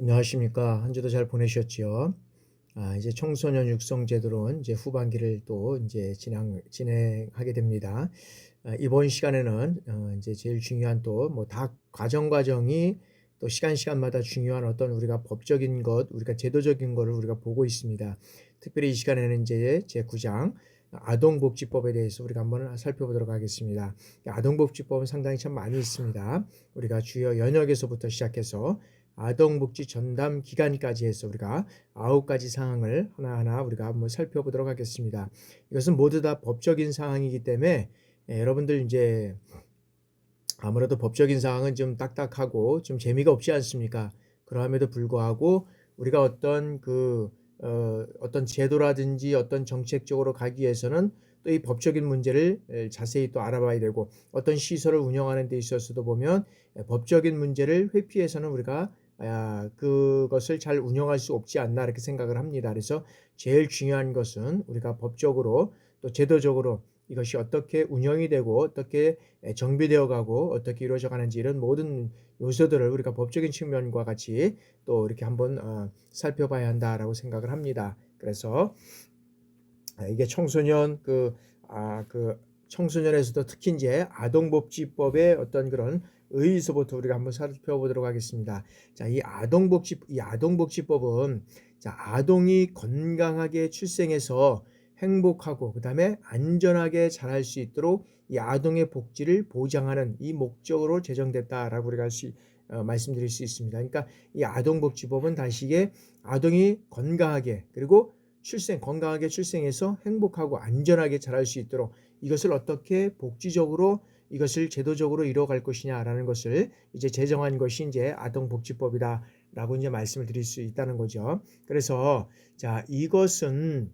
안녕하십니까. 한 주도 잘 보내셨지요? 이제 청소년 육성 제도론 이제 후반기를 또 이제 진행하게 됩니다. 이번 시간에는 이제 제일 중요한 또 뭐 다 과정이 또 시간마다 중요한 어떤 우리가 법적인 것, 우리가 제도적인 거를 우리가 보고 있습니다. 특별히 이 시간에는 이제 제9장 아동복지법에 대해서 우리가 한번 살펴보도록 하겠습니다. 아동복지법은 상당히 참 많이 있습니다. 우리가 주요 연역에서부터 시작해서 아동복지 전담 기관까지 해서 우리가 9가지 사항을 하나하나 우리가 한번 살펴보도록 하겠습니다. 이것은 모두 다 법적인 사항이기 때문에 여러분들 이제 아무래도 법적인 사항은 좀 딱딱하고 좀 재미가 없지 않습니까? 그러함에도 불구하고 우리가 어떤 제도라든지 어떤 정책적으로 가기 위해서는 또 이 법적인 문제를 자세히 또 알아봐야 되고, 어떤 시설을 운영하는 데 있어서도 보면 법적인 문제를 회피해서는 우리가 그것을 잘 운영할 수 없지 않나 이렇게 생각을 합니다. 그래서 제일 중요한 것은 우리가 법적으로 또 제도적으로 이것이 어떻게 운영이 되고 어떻게 정비되어 가고 어떻게 이루어져 가는지, 이런 모든 요소들을 우리가 법적인 측면과 같이 또 이렇게 한번 살펴봐야 한다라고 생각을 합니다. 그래서 이게 청소년에서도 특히 이제 아동복지법의 어떤 그런 의의서부터 우리가 한번 살펴보도록 하겠습니다. 자, 이 아동복지법은 자, 아동이 건강하게 출생해서 행복하고 그다음에 안전하게 자랄 수 있도록 이 아동의 복지를 보장하는 이 목적으로 제정됐다라고 우리가 말씀드릴 수 있습니다. 그러니까 이 아동복지법은 단식에 아동이 건강하게, 그리고 건강하게 출생해서 행복하고 안전하게 자랄 수 있도록 이것을 어떻게 복지적으로 이것을 제도적으로 이뤄갈 것이냐라는 것을 이제 제정한 것이 이제 아동복지법이다라고 이제 말씀을 드릴 수 있다는 거죠. 그래서 자, 이것은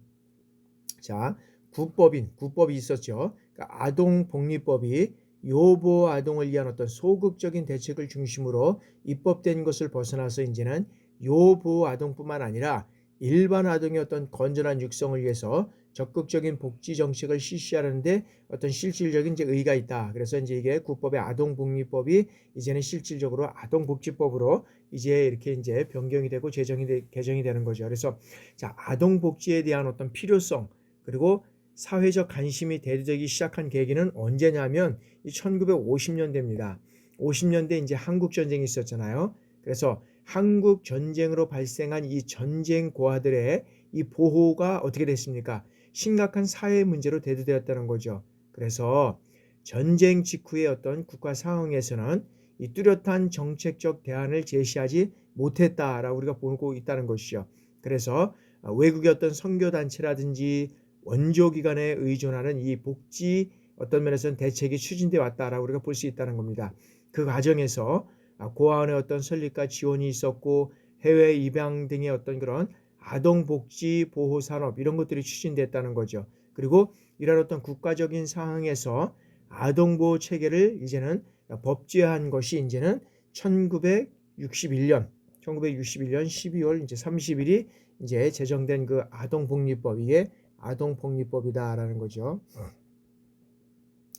자, 구법이 있었죠. 그러니까 아동복리법이 요보 아동을 위한 어떤 소극적인 대책을 중심으로 입법된 것을 벗어나서 이제는 요보 아동뿐만 아니라 일반 아동의 어떤 건전한 육성을 위해서 적극적인 복지 정책을 실시하는데 어떤 실질적인 이제 의의가 있다. 그래서 이제 이게 구법의 아동복리법이 이제는 실질적으로 아동복지법으로 이제 이렇게 이제 변경이 되고 개정이 되는 거죠. 그래서 자, 아동복지에 대한 어떤 필요성, 그리고 사회적 관심이 대두되기 시작한 계기는 언제냐면 이 1950년대입니다. 50년대 이제 한국 전쟁이 있었잖아요. 그래서 한국 전쟁으로 발생한 이 전쟁 고아들의 이 보호가 어떻게 됐습니까? 심각한 사회 문제로 대두되었다는 거죠. 그래서 전쟁 직후의 어떤 국가 상황에서는 이 뚜렷한 정책적 대안을 제시하지 못했다라고 우리가 보고 있다는 것이죠. 그래서 외국의 어떤 선교단체라든지 원조기관에 의존하는 이 복지 어떤 면에서는 대책이 추진되어 왔다라고 우리가 볼 수 있다는 겁니다. 그 과정에서 고아원의 어떤 설립과 지원이 있었고, 해외 입양 등의 어떤 그런 아동복지 보호 산업 이런 것들이 추진됐다는 거죠. 그리고 이런 어떤 국가적인 상황에서 아동보호 체계를 이제는 법제화한 것이 이제는 1961년 12월 이제 30일이 이제 제정된 그 아동복리법, 이게 아동복리법이다라는 거죠.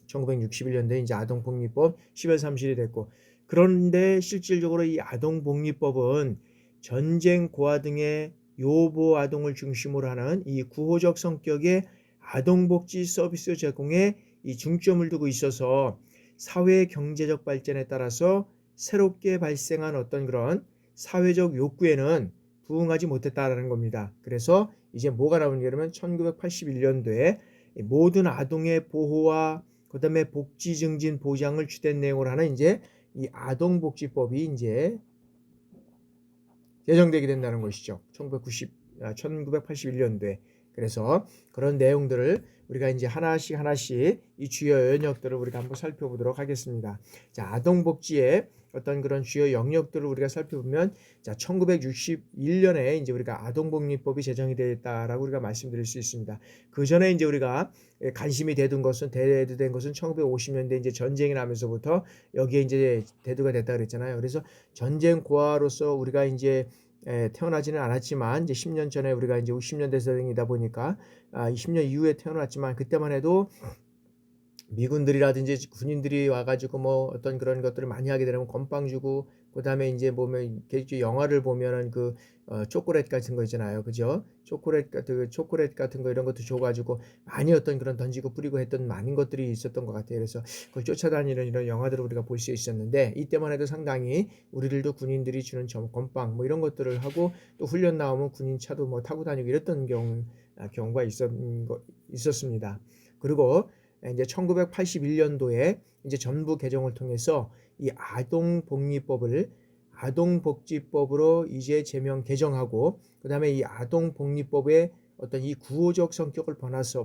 1961년도에 이제 아동복리법 10월 30일이 됐고, 그런데 실질적으로 이 아동복리법은 전쟁 고아 등의 요보 아동을 중심으로 하는 이 구호적 성격의 아동복지 서비스 제공에 이 중점을 두고 있어서 사회 경제적 발전에 따라서 새롭게 발생한 어떤 그런 사회적 욕구에는 부응하지 못했다라는 겁니다. 그래서 이제 뭐가 나오냐 그러면 1981년도에 모든 아동의 보호와 그다음에 복지 증진 보장을 주된 내용으로 하는 이제 이 아동복지법이 이제 제정되게 된다는 것이죠. 1981년도에. 그래서 그런 내용들을 우리가 이제 하나씩 이 주요 영역들을 우리가 한번 살펴보도록 하겠습니다. 자, 아동복지의 어떤 그런 주요 영역들을 우리가 살펴보면, 자, 1961년에 이제 우리가 아동복리법이 제정이 되었다라고 우리가 말씀드릴 수 있습니다. 그 전에 이제 우리가 관심이 대두된 것은 1950년대 이제 전쟁이 나면서부터 여기에 이제 대두가 됐다 그랬잖아요. 그래서 전쟁 고아로서 우리가 이제 태어나지는 않았지만 이제 10년 전에 우리가 이제 50년대 세대이다 보니까 20년 이후에 태어났지만, 그때만 해도 미군들이라든지 군인들이 와가지고 뭐 어떤 그런 것들을 많이 하게 되면 건빵 주고 그다음에 인제 보면 영화를 보면은 초콜릿 같은 거 있잖아요. 그죠? 초콜릿 같은 거 이런 것도 줘 가지고 많이 어떤 그런 던지고 뿌리고 했던 많은 것들이 있었던 것 같아요. 그래서 그걸 쫓아다니는 이런 영화들을 우리가 볼 수 있었는데 이때만 해도 상당히 우리들도 군인들이 주는 건빵 뭐 이런 것들을 하고 또 훈련 나오면 군인차도 뭐 타고 다니고 이랬던 경우가 있었습니다. 그리고 인제 1981 년도에 이제 정부 개정을 통해서 이 아동복지법으로 이제 제명 개정하고 그다음에 이 아동복리법의 어떤 이 구호적 성격을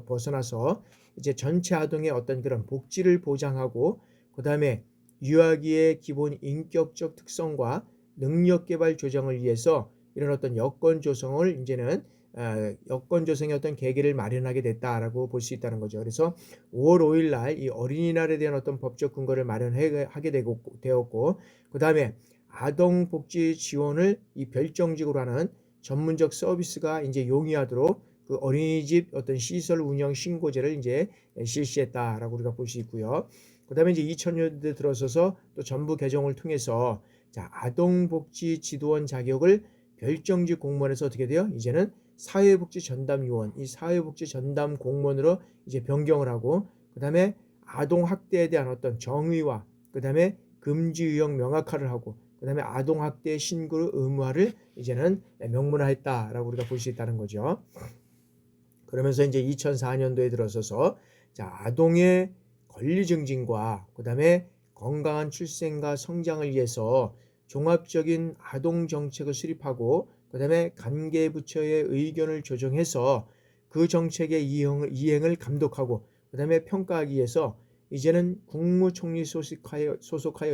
벗어나서 이제 전체 아동의 어떤 그런 복지를 보장하고 그다음에 유아기의 기본 인격적 특성과 능력 개발 조정을 위해서 이런 어떤 여건 조성을 이제는 여건 조성의 어떤 계기를 마련하게 됐다라고 볼 수 있다는 거죠. 그래서 5월 5일 날 이 어린이날에 대한 어떤 법적 근거를 마련하게 되었고 그다음에 아동 복지 지원을 이 별정직으로 하는 전문적 서비스가 이제 용이하도록 그 어린이집 어떤 시설 운영 신고제를 이제 실시했다라고 우리가 볼 수 있고요. 그다음에 이제 2000년대 들어서서 또 정부 개정을 통해서 자, 아동 복지 지도원 자격을 별정직 공무원에서 어떻게 돼요? 이제는 사회복지 전담요원, 이 사회복지 전담 공무원으로 이제 변경을 하고 그다음에 아동 학대에 대한 어떤 정의와 그다음에 금지 유형 명확화를 하고 그다음에 아동 학대 신고 의무화를 이제는 명문화했다라고 우리가 볼 수 있다는 거죠. 그러면서 이제 2004년도에 들어서서 자, 아동의 권리 증진과 그다음에 건강한 출생과 성장을 위해서 종합적인 아동 정책을 수립하고 그다음에 관계 부처의 의견을 조정해서 그 정책의 이행을 감독하고 그다음에 평가하기 위해서 이제는 국무총리 소속하여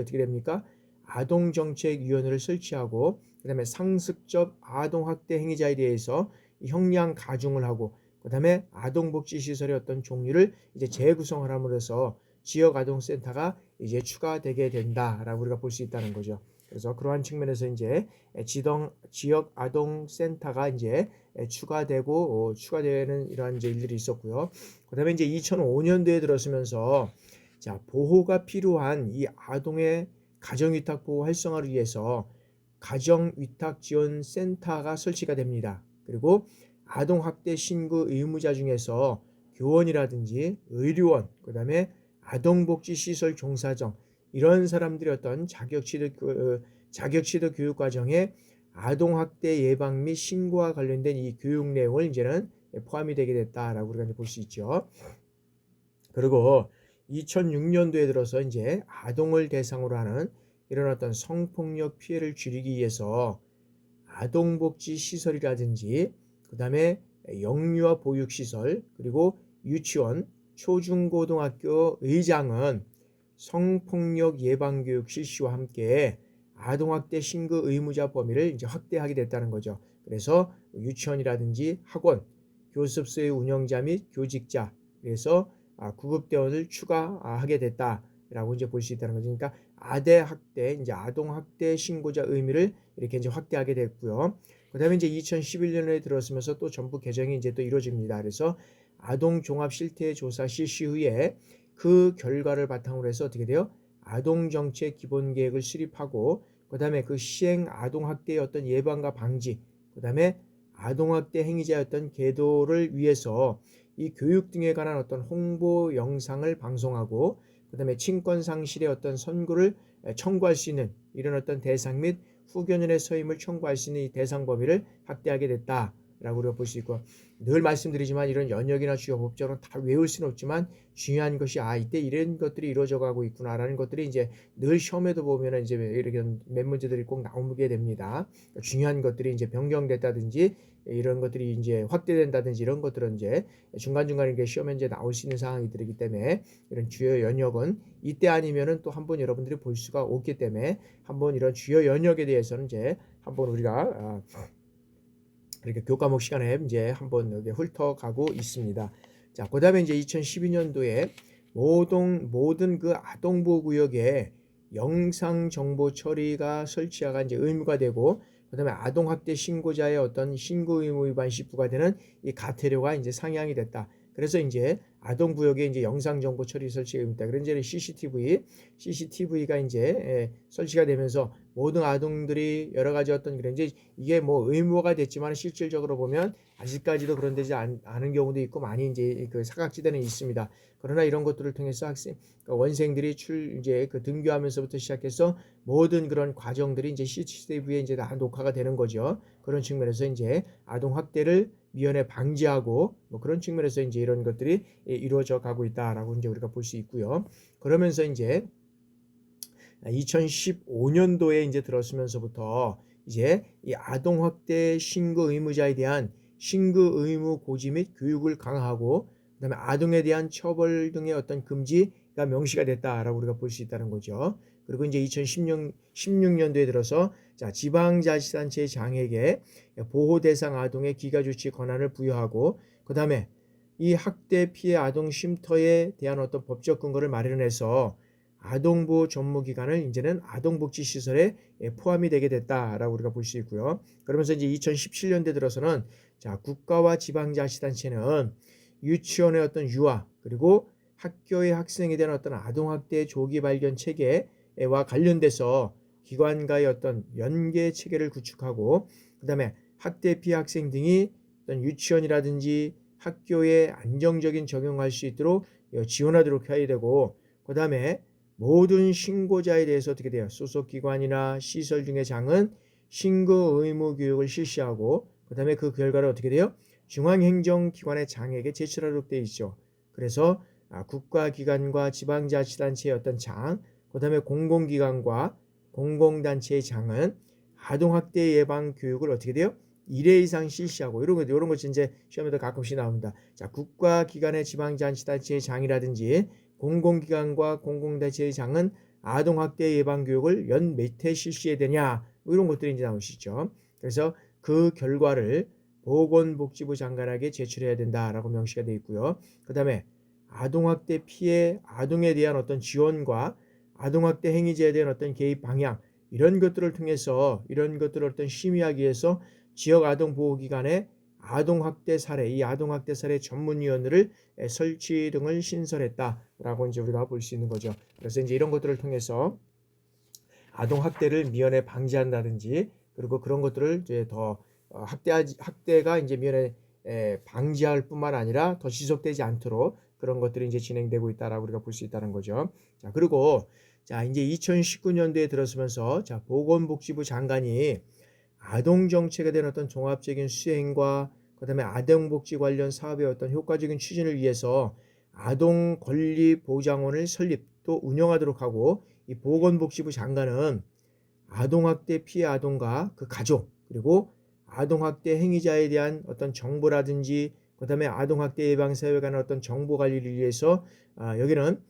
어떻게 됩니까? 아동정책위원회를 설치하고 그다음에 상습적 아동학대 행위자에 대해서 형량 가중을 하고 그다음에 아동복지시설의 어떤 종류를 이제 재구성을 함으로써 지역 아동센터가 이제 추가되게 된다라고 우리가 볼 수 있다는 거죠. 그래서 그러한 측면에서 이제 지역 아동센터가 이제 추가되는 이러한 이제 일들이 있었고요. 그다음에 이제 2005년도에 들어서면서 자, 보호가 필요한 이 아동의 가정위탁 보호 활성화를 위해서 가정위탁지원센터가 설치가 됩니다. 그리고 아동학대 신고 의무자 중에서 교원이라든지 의료원, 그다음에 아동복지시설 종사정 이런 사람들이 어떤 자격취득 교육 과정에 아동학대 예방 및 신고와 관련된 이 교육 내용을 이제는 포함이 되게 됐다라고 우리가 볼 수 있죠. 그리고 2006년도에 들어서 이제 아동을 대상으로 하는 이런 어떤 성폭력 피해를 줄이기 위해서 아동복지 시설이라든지 그다음에 영유아 보육시설 그리고 유치원, 초중고등학교 의장은 성폭력 예방교육 실시와 함께 아동학대 신고 의무자 범위를 이제 확대하게 됐다는 거죠. 그래서 유치원이라든지 학원, 교습소의 운영자 및 교직자 그래서 구급대원을 추가하게 됐다라고 이제 볼 수 있다는 거죠. 그러니까 아대 학대, 이제 아동 학대 신고자 의미를 이렇게 이제 확대하게 됐고요. 그다음에 이제 2011년에 들어서면서 또 전부 개정이 이제 또 이루어집니다. 그래서 아동 종합 실태 조사 실시 후에 그 결과를 바탕으로 해서 어떻게 돼요? 아동 정책 기본 계획을 수립하고 그다음에 그 시행 아동 학대의 어떤 예방과 방지, 그다음에 아동 학대 행위자의 어떤 계도를 위해서 이 교육 등에 관한 어떤 홍보 영상을 방송하고 그다음에 친권 상실의 어떤 선고를 청구할 수 있는 이런 어떤 대상 및 후견인의 서임을 청구할 수 있는 이 대상 범위를 확대하게 됐다라고 우리가 볼 수 있고 늘 말씀드리지만 이런 연역이나 주요 법적으로 다 외울 수는 없지만 중요한 것이 이때 이런 것들이 이루어져 가고 있구나라는 것들이 이제 늘 시험에도 보면은 이제 이렇게 몇 문제들이 꼭 나오게 됩니다. 중요한 것들이 이제 변경됐다든지 이런 것들이 이제 확대된다든지 이런 것들은 이제 중간중간에 이렇게 시험에 이제 나올 수 있는 상황이기 때문에 이런 주요 연역은 이때 아니면은 또 한번 여러분들이 볼 수가 없기 때문에 한번 이런 주요 연역에 대해서는 이제 한번 우리가 이렇게 교과목 시간에 이제 한번 여기 훑어가고 있습니다. 자, 그다음에 이제 2012년도에 모든 그 아동보호구역에 영상 정보 처리가 설치가 이제 의무가 되고 그다음에 아동학대 신고자의 어떤 신고 의무 위반 시 부과되는 이 과태료가 이제 상향이 됐다. 그래서 이제 아동구역에 이제 영상 정보 처리 설치가 됩니다. 그런 이제 CCTV가 이제 설치가 되면서 모든 아동들이 여러 가지 어떤 그런 이제 이게 뭐 의무화가 됐지만 실질적으로 보면 아직까지도 그런 되지 않은 경우도 있고 많이 이제 그 사각지대는 있습니다. 그러나 이런 것들을 통해서 그러니까 원생들이 이제 그 등교하면서부터 시작해서 모든 그런 과정들이 이제 CCTV에 이제 다 녹화가 되는 거죠. 그런 측면에서 이제 아동 학대를 미연에 방지하고 뭐 그런 측면에서 이제 이런 것들이 이루어져 가고 있다라고 이제 우리가 볼 수 있고요. 그러면서 이제 2015년도에 이제 들었으면서부터 이제 이 아동 학대 신고 의무자에 대한 신고 의무 고지 및 교육을 강화하고 그다음에 아동에 대한 처벌 등의 어떤 금지가 명시가 됐다라고 우리가 볼 수 있다는 거죠. 그리고 이제 2016년도에 들어서 자, 지방자치단체 장에게 보호 대상 아동의 기가 조치 권한을 부여하고 그다음에 이 학대 피해 아동 쉼터에 대한 어떤 법적 근거를 마련해서 아동보호 전무기관을 이제는 아동복지시설에 포함이 되게 됐다라고 우리가 볼 수 있고요. 그러면서 이제 2017년대 들어서는 자, 국가와 지방자치단체는 유치원의 어떤 유아 그리고 학교의 학생에 대한 어떤 아동학대 조기 발견 체계와 관련돼서 기관과의 어떤 연계 체계를 구축하고 그다음에 학대 피해 학생 등이 어떤 유치원이라든지 학교에 안정적인 적용할 수 있도록 지원하도록 해야 되고 그다음에 모든 신고자에 대해서 어떻게 돼요? 소속기관이나 시설 등의 장은 신고 의무 교육을 실시하고 그다음에 그 결과를 어떻게 돼요? 중앙행정기관의 장에게 제출하도록 되어 있죠. 그래서 국가기관과 지방자치단체의 어떤 장, 그다음에 공공기관과 공공단체의 장은 아동학대 예방 교육을 어떻게 돼요? 1회 이상 실시하고 이런 것 이제 시험에도 가끔씩 나옵니다. 자, 국가기관의 지방자치단체의 장이라든지 공공기관과 공공단체의 장은 아동학대 예방교육을 연 몇 회 실시해야 되냐 이런 것들이 이제 나오시죠. 그래서 그 결과를 보건복지부 장관에게 제출해야 된다라고 명시가 되어 있고요. 그 다음에 아동학대 피해 아동에 대한 어떤 지원과 아동학대 행위자에 대한 어떤 개입 방향 이런 것들을 통해서 이런 것들을 어떤 심의하기 위해서 지역 아동보호기관에 아동학대 사례, 이 아동학대 사례 전문위원회를 설치 등을 신설했다라고 이제 우리가 볼 수 있는 거죠. 그래서 이제 이런 것들을 통해서 아동학대를 미연에 방지한다든지 그리고 그런 것들을 이제 더 학대가 이제 미연에 방지할 뿐만 아니라 더 지속되지 않도록 그런 것들이 이제 진행되고 있다라고 우리가 볼 수 있다는 거죠. 자, 그리고 자, 이제 2019년도에 들어서면서 자, 보건복지부 장관이 아동 정책에 대한 어떤 종합적인 수행과 그다음에 아동복지 관련 사업의 어떤 효과적인 추진을 위해서 아동 권리 보장원을 설립 또 운영하도록 하고 이 보건복지부 장관은 아동학대 피해 아동과 그 가족 그리고 아동학대 행위자에 대한 어떤 정보라든지 그다음에 아동학대 예방 사회에 관한 어떤 정보 관리를 위해서 여기는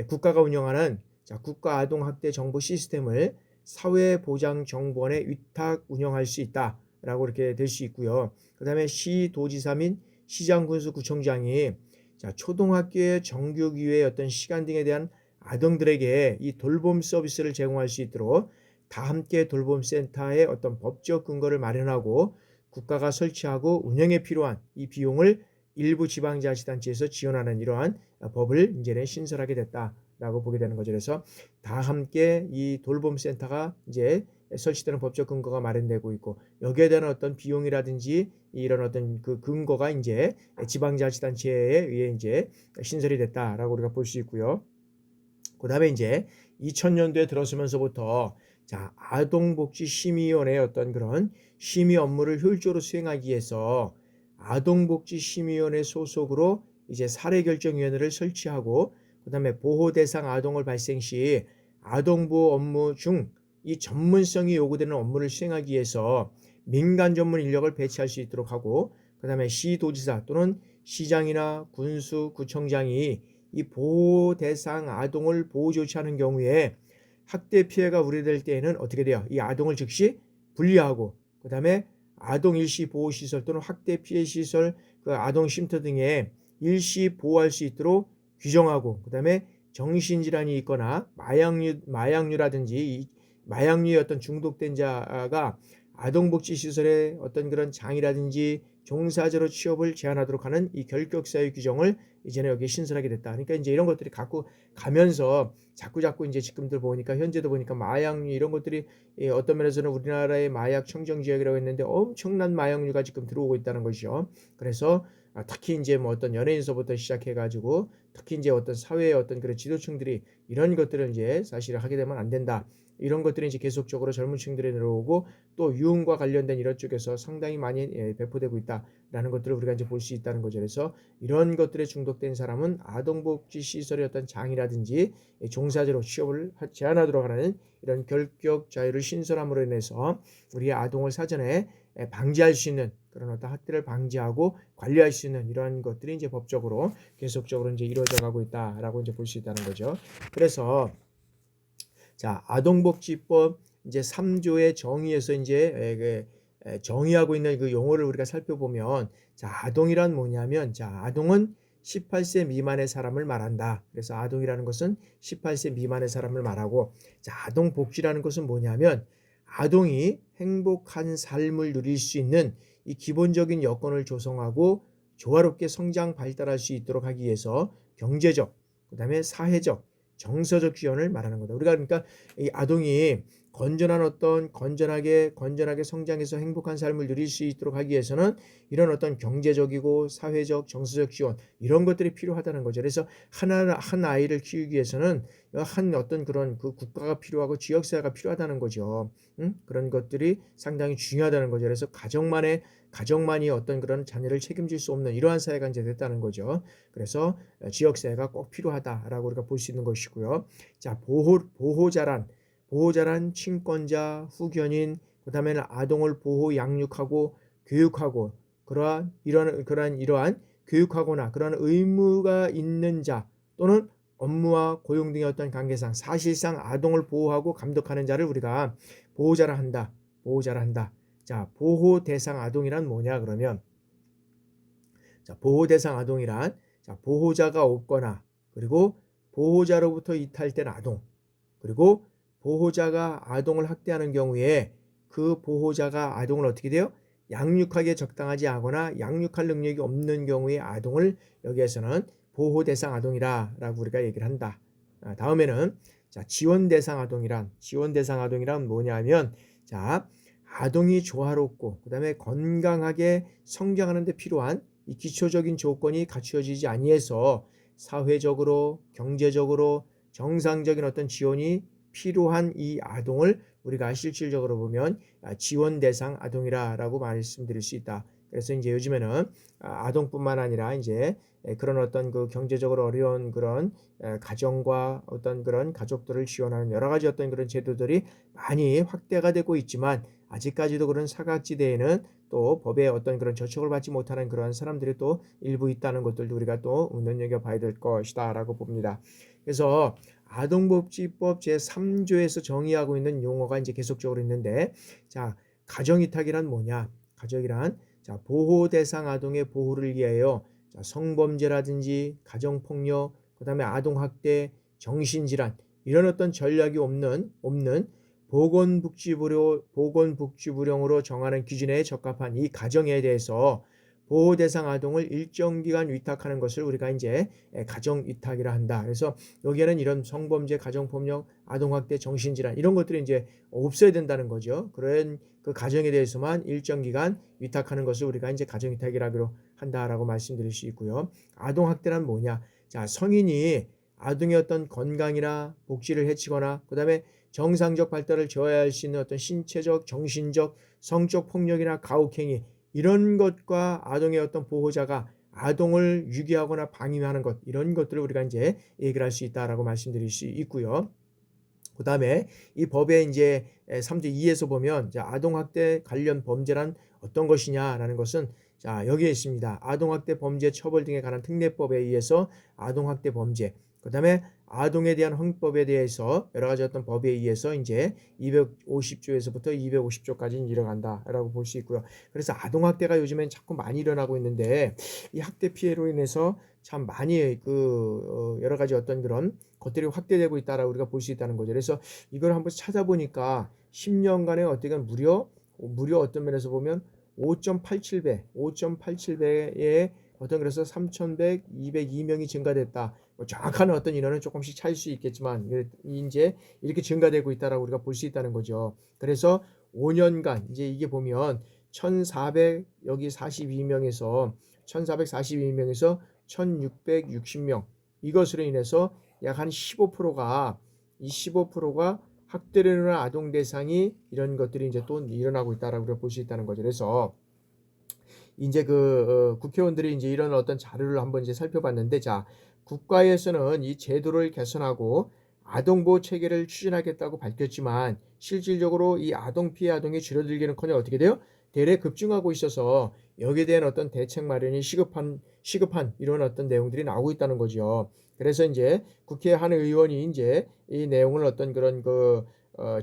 국가가 운영하는 국가 아동학대 정보 시스템을 사회보장정보원에 위탁 운영할 수 있다라고 이렇게 될 수 있고요. 그다음에 시도지사 및 시장군수구청장이 초등학교의 정규 기회의 어떤 시간 등에 대한 아동들에게 이 돌봄 서비스를 제공할 수 있도록 다 함께 돌봄센터의 어떤 법적 근거를 마련하고 국가가 설치하고 운영에 필요한 이 비용을 일부 지방자치단체에서 지원하는 이러한 법을 이제는 신설하게 됐다라고 보게 되는 거죠. 그래서 다 함께 이 돌봄센터가 이제 설치되는 법적 근거가 마련되고 있고 여기에 대한 어떤 비용이라든지 이런 어떤 그 근거가 이제 지방자치단체에 의해 이제 신설이 됐다라고 우리가 볼 수 있고요. 그다음에 이제 2000년도에 들어서면서부터 자, 아동복지심의위원회의 어떤 그런 심의 업무를 효율적으로 수행하기 위해서 아동복지심의위원회 소속으로 이제 사례결정위원회를 설치하고 그다음에 보호 대상 아동을 발생 시 아동보호 업무 중 이 전문성이 요구되는 업무를 수행하기 위해서 민간 전문 인력을 배치할 수 있도록 하고 그다음에 시도지사 또는 시장이나 군수, 구청장이 이 보호 대상 아동을 보호 조치하는 경우에 학대 피해가 우려될 때에는 어떻게 돼요? 이 아동을 즉시 분리하고 그다음에 아동 일시 보호 시설 또는 학대 피해 시설 그 아동 쉼터 등에 일시 보호할 수 있도록 규정하고 그다음에 정신질환이 있거나 마약류라든지 마약류의 어떤 중독된 자가 아동복지시설의 어떤 그런 장이라든지 종사자로 취업을 제한하도록 하는 이 결격사유 규정을 이제는 여기에 신설하게 됐다. 그러니까 이제 이런 것들이 갖고 가면서 자꾸자꾸 이제 지금들 보니까 현재도 보니까 마약류 이런 것들이 어떤 면에서는 우리나라의 마약 청정 지역이라고 했는데 엄청난 마약류가 지금 들어오고 있다는 것이죠. 그래서 특히 이제 뭐 어떤 연예인서부터 시작해가지고 특히 이제 어떤 사회의 어떤 그런 지도층들이 이런 것들을 이제 사실 하게 되면 안 된다. 이런 것들이 이제 계속적으로 젊은 층들에 들어오고 또 유흥과 관련된 이런 쪽에서 상당히 많이 배포되고 있다라는 것들을 우리가 이제 볼 수 있다는 거죠. 그래서 이런 것들에 중독된 사람은 아동복지 시설의 어떤 장이라든지 종사자로 취업을 제한하도록 하는 이런 결격 자유를 신설함으로 인해서 우리의 아동을 사전에 방지할 수 있는 그런 어떤 학대를 방지하고 관리할 수 있는 이러한 것들이 이제 법적으로 계속적으로 이제 이루어져 가고 있다라고 이제 볼 수 있다는 거죠. 그래서 자, 아동복지법 이제 3조의 정의에서 이제 정의하고 있는 그 용어를 우리가 살펴보면 자, 아동이란 뭐냐면 자, 아동은 18세 미만의 사람을 말한다. 그래서 아동이라는 것은 18세 미만의 사람을 말하고 자, 아동복지라는 것은 뭐냐면 아동이 행복한 삶을 누릴 수 있는 이 기본적인 여건을 조성하고 조화롭게 성장 발달할 수 있도록 하기 위해서 경제적, 그다음에 사회적, 정서적 지원을 말하는 거다. 우리가 그러니까 이 아동이 건전하게 성장해서 행복한 삶을 누릴 수 있도록 하기 위해서는 이런 어떤 경제적이고 사회적, 정서적 지원 이런 것들이 필요하다는 거죠. 그래서 한 아이를 키우기 위해서는 한 어떤 그런 그 국가가 필요하고 지역사회가 필요하다는 거죠. 그런 것들이 상당히 중요하다는 거죠. 그래서 가정만이 어떤 그런 자녀를 책임질 수 없는 이러한 사회가 이제 됐다는 거죠. 그래서 지역사회가 꼭 필요하다라고 우리가 볼 수 있는 것이고요. 자, 보호자란 친권자, 후견인, 그다음에는 아동을 보호, 양육하고 교육하고 이러한 교육하거나 그런 의무가 있는 자 또는 업무와 고용 등의 어떤 관계상 사실상 아동을 보호하고 감독하는 자를 우리가 보호자라 한다. 자, 보호 대상 아동이란 뭐냐 그러면 자, 보호 대상 아동이란 자, 보호자가 없거나 그리고 보호자로부터 이탈된 아동 그리고 보호자가 아동을 학대하는 경우에 그 보호자가 아동을 어떻게 돼요? 양육하기에 적당하지 않거나 양육할 능력이 없는 경우의 아동을 여기에서는 보호 대상 아동이라고 우리가 얘기를 한다. 다음에는 자, 지원 대상 아동이란 뭐냐면 자, 아동이 조화롭고 그다음에 건강하게 성장하는 데 필요한 이 기초적인 조건이 갖추어지지 아니해서 사회적으로 경제적으로 정상적인 어떤 지원이 필요한 이 아동을 우리가 실질적으로 보면 지원 대상 아동이라고 말씀드릴 수 있다. 그래서 이제 요즘에는 아동뿐만 아니라 이제 그런 어떤 그 경제적으로 어려운 그런 가정과 어떤 그런 가족들을 지원하는 여러 가지 어떤 그런 제도들이 많이 확대가 되고 있지만 아직까지도 그런 사각지대에는 또 법의 어떤 그런 저촉을 받지 못하는 그런 사람들이 또 일부 있다는 것들도 우리가 또 눈여겨봐야 될 것이다라고 봅니다. 그래서 아동복지법 제3조에서 정의하고 있는 용어가 이제 계속적으로 있는데 자, 가정이탁이란 뭐냐? 가정이란 자, 보호 대상 아동의 보호를 위하여 자, 성범죄라든지 가정폭력, 그다음에 아동학대, 정신질환 이런 어떤 전략이 없는 보건복지부령으로 정하는 기준에 적합한 이 가정에 대해서 보호 대상 아동을 일정 기간 위탁하는 것을 우리가 이제 가정 위탁이라 한다. 그래서 여기에는 이런 성범죄, 가정폭력, 아동학대, 정신질환 이런 것들이 이제 없어야 된다는 거죠. 그런 그 가정에 대해서만 일정 기간 위탁하는 것을 우리가 이제 가정 위탁이라고 한다라고 말씀드릴 수 있고요. 아동학대란 뭐냐? 자, 성인이 아동의 어떤 건강이나 복지를 해치거나 그다음에 정상적 발달을 저해할 수 있는 어떤 신체적, 정신적, 성적 폭력이나 가혹행위 이런 것과 아동의 어떤 보호자가 아동을 유기하거나 방임하는 것 이런 것들을 우리가 이제 얘기를 할 수 있다라고 말씀드릴 수 있고요. 그 다음에 이 법의 이제 3조 2에서 보면 아동학대 관련 범죄란 어떤 것이냐라는 것은 자, 여기에 있습니다. 아동학대 범죄 처벌 등에 관한 특례법에 의해서 아동학대 범죄, 그 다음에 아동에 대한 형법에 대해서 여러 가지 어떤 법에 의해서 이제 250조에서부터 250조까지 일어난다라고 볼 수 있고요. 그래서 아동학대가 요즘엔 자꾸 많이 일어나고 있는데 이 학대 피해로 인해서 참 많이 여러 가지 어떤 그런 것들이 확대되고 있다라고 우리가 볼 수 있다는 거죠. 그래서 이걸 한번 찾아보니까 10년간에 어떻게 무려 무려 어떤 면에서 보면 5.87배의 어떤 그래서 3,102명이 증가됐다. 뭐 정확한 어떤 인원은 조금씩 차일 수 있겠지만 이제 이렇게 증가되고 있다라고 우리가 볼 수 있다는 거죠. 그래서 5년간 이제 이게 보면 1,400 여기 42명에서 1,442명에서 1,660명 이것으로 인해서 약 한 15%가 이 15%가 학대를 하는 아동 대상이 이런 것들이 이제 또 일어나고 있다라고 우리가 볼 수 있다는 거죠. 그래서 이제 국회의원들이 이제 이런 어떤 자료를 한번 이제 살펴봤는데, 자, 국가에서는 이 제도를 개선하고 아동보호 체계를 추진하겠다고 밝혔지만 실질적으로 이 아동 피해 아동이 줄어들기는커녕 어떻게 돼요? 대래 급증하고 있어서 여기에 대한 어떤 대책 마련이 시급한 이런 어떤 내용들이 나오고 있다는 거죠. 그래서 이제 국회 한 의원이 이제 이 내용을 어떤 그런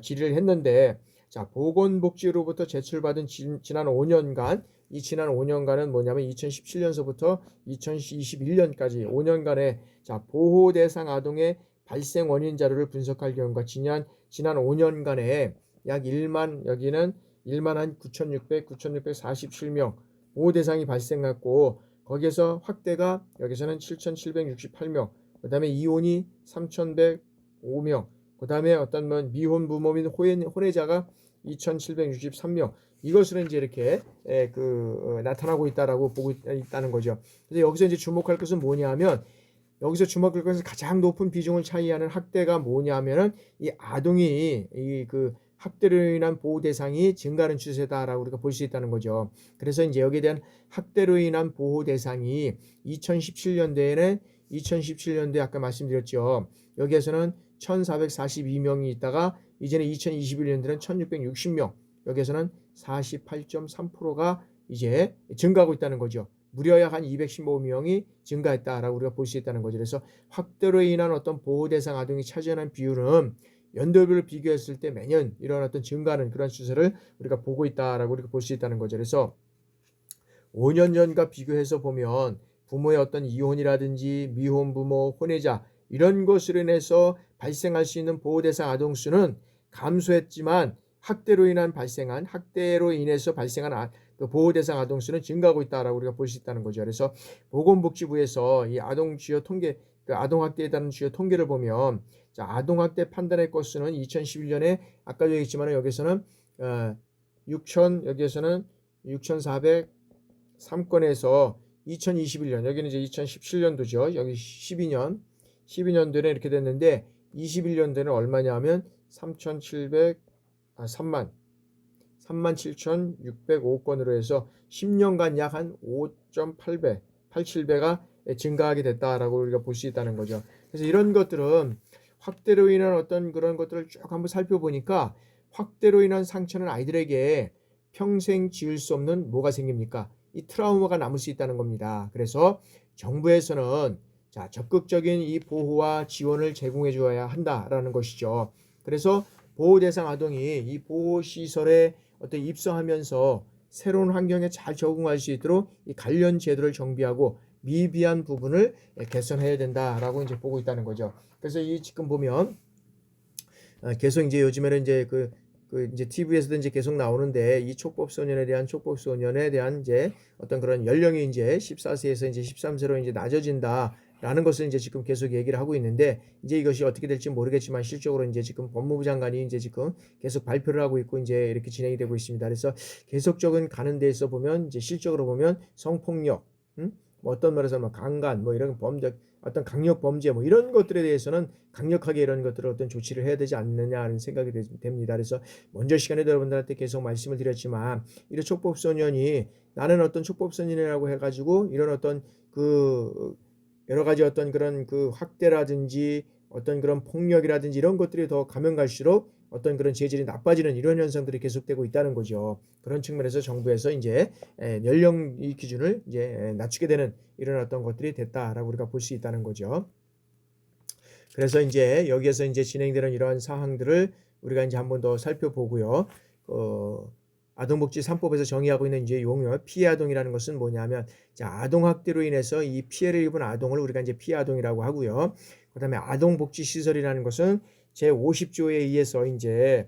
질의를 했는데, 자, 보건복지로부터 제출받은 지난 5년간 이 지난 5년간은 뭐냐면 2017년서부터 2021년까지 5년간의 자, 보호 대상 아동의 발생 원인 자료를 분석할 경우가 지난 5년간에 약 1만 여기는 1만 한 9,647명 보호 대상이 발생했고 거기에서 확대가 여기서는 7,768명, 그다음에 이혼이 3,105명, 그다음에 어떤 뭐 미혼 부모 및 혼외자가 2,763명 이것으로 이제 이렇게 나타나고 있다라고 보고 있다는 거죠. 그래서 여기서 이제 주목할 것은 뭐냐면 여기서 주목할 것은 가장 높은 비중을 차지하는 학대가 뭐냐면은 이 아동이 학대로 인한 보호 대상이 증가하는 추세다라고 우리가 볼 수 있다는 거죠. 그래서 이제 여기에 대한 학대로 인한 보호 대상이 2017년도에 아까 말씀드렸죠. 여기에서는 1,442명이 있다가 이제는 2021년도에는 1,660명, 여기에서는 48.3%가 이제 증가하고 있다는 거죠. 무려 약 한 215명이 증가했다라고 우리가 볼 수 있다는 거죠. 그래서 확대로 인한 어떤 보호 대상 아동이 차지하는 비율은 연도별로 비교했을 때 매년 이런 어떤 증가하는 그런 추세를 우리가 보고 있다라고 우리가 볼 수 있다는 거죠. 그래서 5년 전과 비교해서 보면 부모의 어떤 이혼이라든지 미혼 부모, 혼외자 이런 것으로 인해서 발생할 수 있는 보호 대상 아동 수는 감소했지만 학대로 인해서 발생한 보호 대상 아동 수는 증가하고 있다라고 우리가 볼 수 있다는 거죠. 그래서 보건복지부에서 이 아동 주요 통계, 아동 학대에 대한 주요 통계를 보면, 자, 아동 학대 판단의 건수는 2011년에 아까도 얘기했지만 여기서는 6,403건에서 2021년 여기는 이제 2017년도죠. 여기 12년도에는 이렇게 됐는데 21년도에는 얼마냐면 37,605건으로 해서 10년간 약 한 5.8배, 87배가 증가하게 됐다라고 우리가 볼 수 있다는 거죠. 그래서 이런 것들은 확대로 인한 어떤 그런 것들을 쭉 한번 살펴보니까 확대로 인한 상처는 아이들에게 평생 지울 수 없는 뭐가 생깁니까? 이 트라우마가 남을 수 있다는 겁니다. 그래서 정부에서는 자, 적극적인 이 보호와 지원을 제공해 주어야 한다라는 것이죠. 그래서 보호 대상 아동이 이 보호 시설에 어떤 입성하면서 새로운 환경에 잘 적응할 수 있도록 이 관련 제도를 정비하고 미비한 부분을 개선해야 된다라고 이제 보고 있다는 거죠. 그래서 이 지금 보면 계속 이제 요즘에는 이제 이제 TV에서도 이제 계속 나오는데 이 촉법소년에 대한 이제 어떤 그런 연령이 이제 14세에서 이제 13세로 이제 낮아진다라는 것을 이제 지금 계속 얘기를 하고 있는데 이제 이것이 어떻게 될지 모르겠지만 실적으로 이제 지금 법무부 장관이 이제 지금 계속 발표를 하고 있고 이제 이렇게 진행이 되고 있습니다. 그래서 계속적인 가는 데에서 보면 이제 실적으로 보면 성폭력, 뭐 어떤 말에서 뭐 강간, 뭐 이런 범죄, 어떤 강력 범죄 뭐 이런 것들에 대해서는 강력하게 이런 것들을 어떤 조치를 해야 되지 않느냐 하는 생각이 됩니다. 그래서 먼저 시간에 여러분들한테 계속 말씀을 드렸지만 이런 촉법소년이 나는 어떤 촉법소년이라고 해가지고 이런 어떤 여러 가지 어떤 그런 학대라든지 어떤 그런 폭력이라든지 이런 것들이 더 가면 갈수록 어떤 그런 재질이 나빠지는 이런 현상들이 계속되고 있다는 거죠. 그런 측면에서 정부에서 이제 연령 이 기준을 이제 낮추게 되는 이런 어떤 것들이 됐다라고 우리가 볼 수 있다는 거죠. 그래서 이제 여기에서 이제 진행되는 이러한 사항들을 우리가 이제 한번 더 살펴보고요. 아동복지 3법에서 정의하고 있는 이제 용어 피해 아동이라는 것은 뭐냐면, 자, 아동 학대로 인해서 이 피해를 입은 아동을 우리가 이제 피해 아동이라고 하고요. 그다음에 아동복지 시설이라는 것은 제 50조에 의해서 이제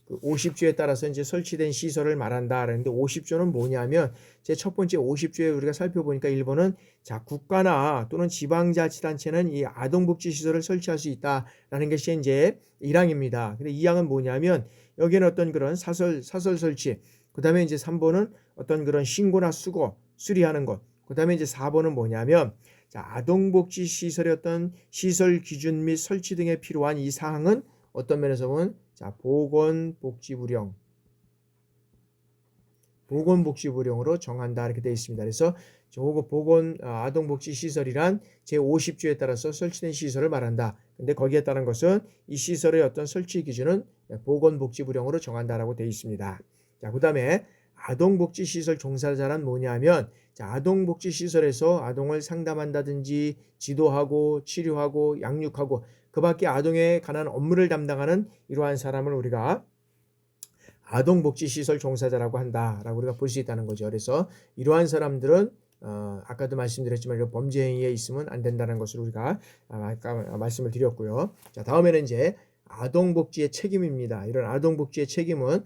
그 50조에 따라서 이제 설치된 시설을 말한다. 그런데 50조는 뭐냐면 제 첫 번째 50조에 우리가 살펴보니까 1번은 자, 국가나 또는 지방자치단체는 이 아동복지 시설을 설치할 수 있다라는 것이 이제 1항입니다. 근데 2항은 뭐냐면 여기는 어떤 그런 사설 설치, 그다음에 이제 3번은 어떤 그런 신고나 수거, 수리하는 것. 그다음에 이제 4번은 뭐냐면 자, 아동복지 시설의 어떤 시설 기준 및 설치 등에 필요한 이 사항은 어떤 면에서 보면 자, 보건복지부령으로 정한다 이렇게 되어 있습니다. 그래서 저거 아동복지 시설이란 제50조에 따라서 설치된 시설을 말한다. 근데 거기에 따른 것은 이 시설의 어떤 설치 기준은 보건복지부령으로 정한다라고 되어 있습니다. 자, 그다음에 아동복지시설 종사자란 뭐냐면 자, 아동복지시설에서 아동을 상담한다든지 지도하고 치료하고 양육하고 그 밖에 아동에 관한 업무를 담당하는 이러한 사람을 우리가 아동복지시설 종사자라고 한다라고 우리가 볼 수 있다는 거죠. 그래서 이러한 사람들은 아까도 말씀드렸지만 이런 범죄 행위에 있으면 안 된다는 것을 우리가 아까 말씀을 드렸고요. 자, 다음에는 이제 아동복지의 책임입니다. 이런 아동복지의 책임은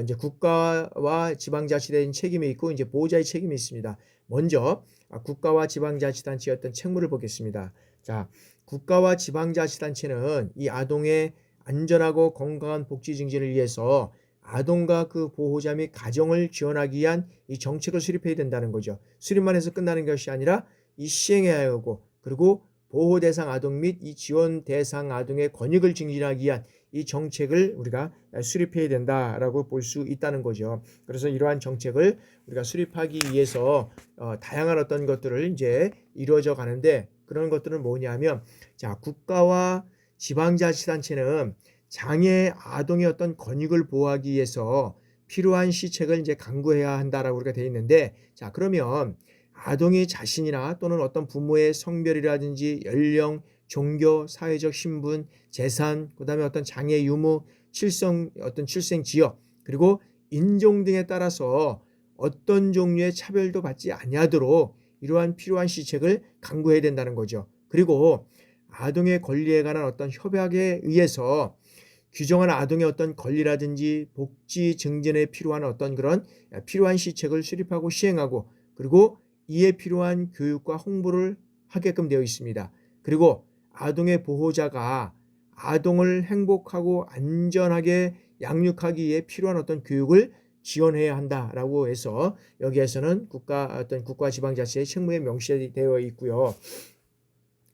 이제 국가와 지방자치단체의 책임이 있고 이제 보호자의 책임이 있습니다. 먼저 국가와 지방자치단체의 어떤 책무를 보겠습니다. 자, 국가와 지방자치단체는 이 아동의 안전하고 건강한 복지 증진을 위해서 아동과 그 보호자 및 가정을 지원하기 위한 이 정책을 수립해야 된다는 거죠. 수립만 해서 끝나는 것이 아니라 이 시행해야 하고 그리고 보호 대상 아동 및 이 지원 대상 아동의 권익을 증진하기 위한 이 정책을 우리가 수립해야 된다라고 볼 수 있다는 거죠. 그래서 이러한 정책을 우리가 수립하기 위해서 다양한 어떤 것들을 이제 이루어져 가는데 그런 것들은 뭐냐면 자, 국가와 지방자치단체는 장애 아동의 어떤 권익을 보호하기 위해서 필요한 시책을 이제 강구해야 한다라고 우리가 되어 있는데 자, 그러면 아동의 자신이나 또는 어떤 부모의 성별이라든지 연령, 종교, 사회적 신분, 재산, 그다음에 어떤 장애 유무, 출생 지역, 그리고 인종 등에 따라서 어떤 종류의 차별도 받지 아니하도록 이러한 필요한 시책을 강구해야 된다는 거죠. 그리고 아동의 권리에 관한 어떤 협약에 의해서 규정한 아동의 어떤 권리라든지 복지 증진에 필요한 어떤 그런 필요한 시책을 수립하고 시행하고 그리고 이에 필요한 교육과 홍보를 하게끔 되어 있습니다. 그리고 아동의 보호자가 아동을 행복하고 안전하게 양육하기 위해 필요한 어떤 교육을 지원해야 한다라고 해서 여기에서는 국가 지방자치의 책무에 명시되어 있고요.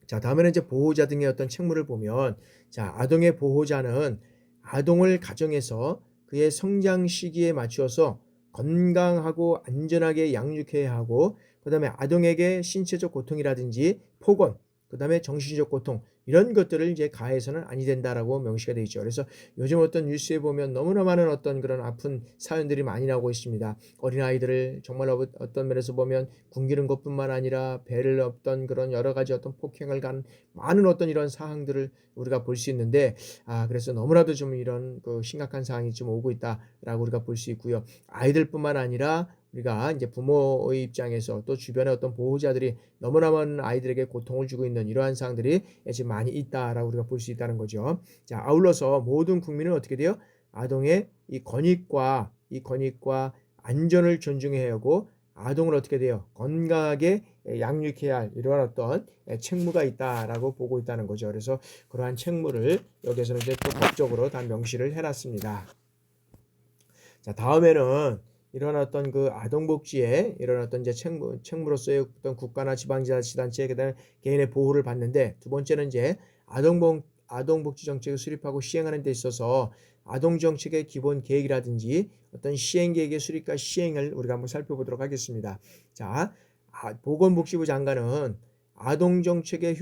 자, 다음에는 이제 보호자 등의 어떤 책무를 보면 자, 아동의 보호자는 아동을 가정에서 그의 성장 시기에 맞추어서 건강하고 안전하게 양육해야 하고 그다음에 아동에게 신체적 고통이라든지 폭언, 그다음에 정신적 고통 이런 것들을 이제 가해서는 아니 된다라고 명시가 되어 있죠. 그래서 요즘 어떤 뉴스에 보면 너무나 많은 어떤 그런 아픈 사연들이 많이 나오고 있습니다. 어린아이들을 정말 어떤 면에서 보면 굶기는 것뿐만 아니라 배를 업던 그런 여러 가지 어떤 폭행을 간 많은 어떤 이런 사항들을 우리가 볼 수 있는데 그래서 너무나도 좀 이런 그 심각한 상황이 좀 오고 있다라고 우리가 볼 수 있고요. 아이들뿐만 아니라 우리가 이제 부모의 입장에서 또 주변의 어떤 보호자들이 너무나 많은 아이들에게 고통을 주고 있는 이러한 사항들이 지금 많이 있다라고 우리가 볼 수 있다는 거죠. 자, 아울러서 모든 국민은 어떻게 돼요? 아동의 이 권익과 안전을 존중해야 하고 아동을 어떻게 돼요? 건강하게 양육해야 할 이러한 어떤 책무가 있다라고 보고 있다는 거죠. 그래서 그러한 책무를 여기서는 이제 또 법적으로 다 명시를 해놨습니다. 자, 다음에는 이런 어떤 그 아동복지에 이런 어떤 이제 책무로서의 어떤 국가나 지방자치단체 그다음에 개인의 보호를 받는데 두 번째는 이제 아동복지 정책을 수립하고 시행하는 데 있어서 아동정책의 기본 계획이라든지 어떤 시행계획의 수립과 시행을 우리가 한번 살펴보도록 하겠습니다. 자, 보건복지부 장관은 아동정책의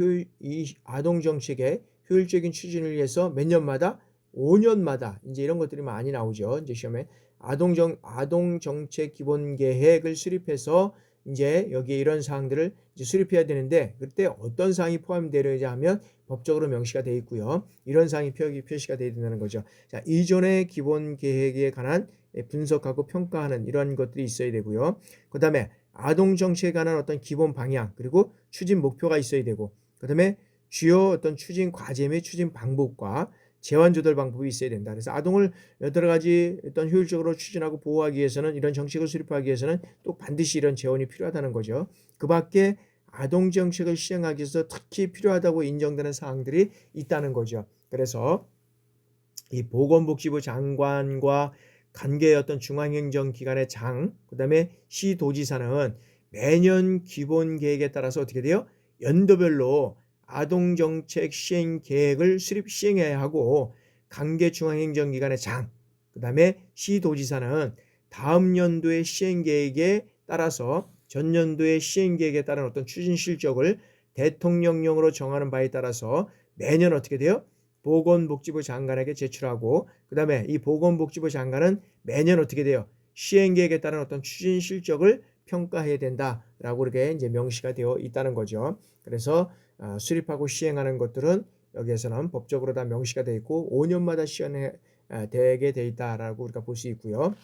효율적인 추진을 위해서 몇 년마다 5년마다 이제 이런 것들이 많이 나오죠. 이제 시험에 아동정책 기본계획을 수립해서 이제 여기에 이런 사항들을 이제 수립해야 되는데 그때 어떤 사항이 포함되려야 하면 법적으로 명시가 되어 있고요. 이런 사항이 표시가 되어야 된다는 거죠. 자, 이전의 기본계획에 관한 분석하고 평가하는 이런 것들이 있어야 되고요. 그 다음에 아동정책에 관한 어떤 기본 방향 그리고 추진 목표가 있어야 되고 그 다음에 주요 어떤 추진 과제 및 추진 방법과 재완 조달 방법이 있어야 된다. 그래서 아동을 여러 가지 어떤 효율적으로 추진하고 보호하기 위해서는 이런 정책을 수립하기 위해서는 또 반드시 이런 재원이 필요하다는 거죠. 그 밖에 아동 정책을 시행하기 위해서 특히 필요하다고 인정되는 사항들이 있다는 거죠. 그래서 이 보건복지부 장관과 관계의 어떤 중앙행정기관의 장, 그다음에 시도지사는 매년 기본 계획에 따라서 어떻게 돼요? 연도별로 아동정책 시행 계획을 시행해야 하고 관계 중앙행정기관의 장, 그다음에 시도지사는 다음 연도의 시행 계획에 따라서 전년도의 시행 계획에 따른 어떤 추진 실적을 대통령령으로 정하는 바에 따라서 매년 어떻게 돼요? 보건복지부 장관에게 제출하고 그다음에 이 보건복지부 장관은 매년 어떻게 돼요? 시행계획에 따른 어떤 추진 실적을 평가해야 된다라고 이렇게 이제 명시가 되어 있다는 거죠. 그래서 수립하고 시행하는 것들은 여기에서는 법적으로 다 명시가 되어 있고 5년마다 시행해 되게 돼 있다라고 우리가 볼 수 있고요.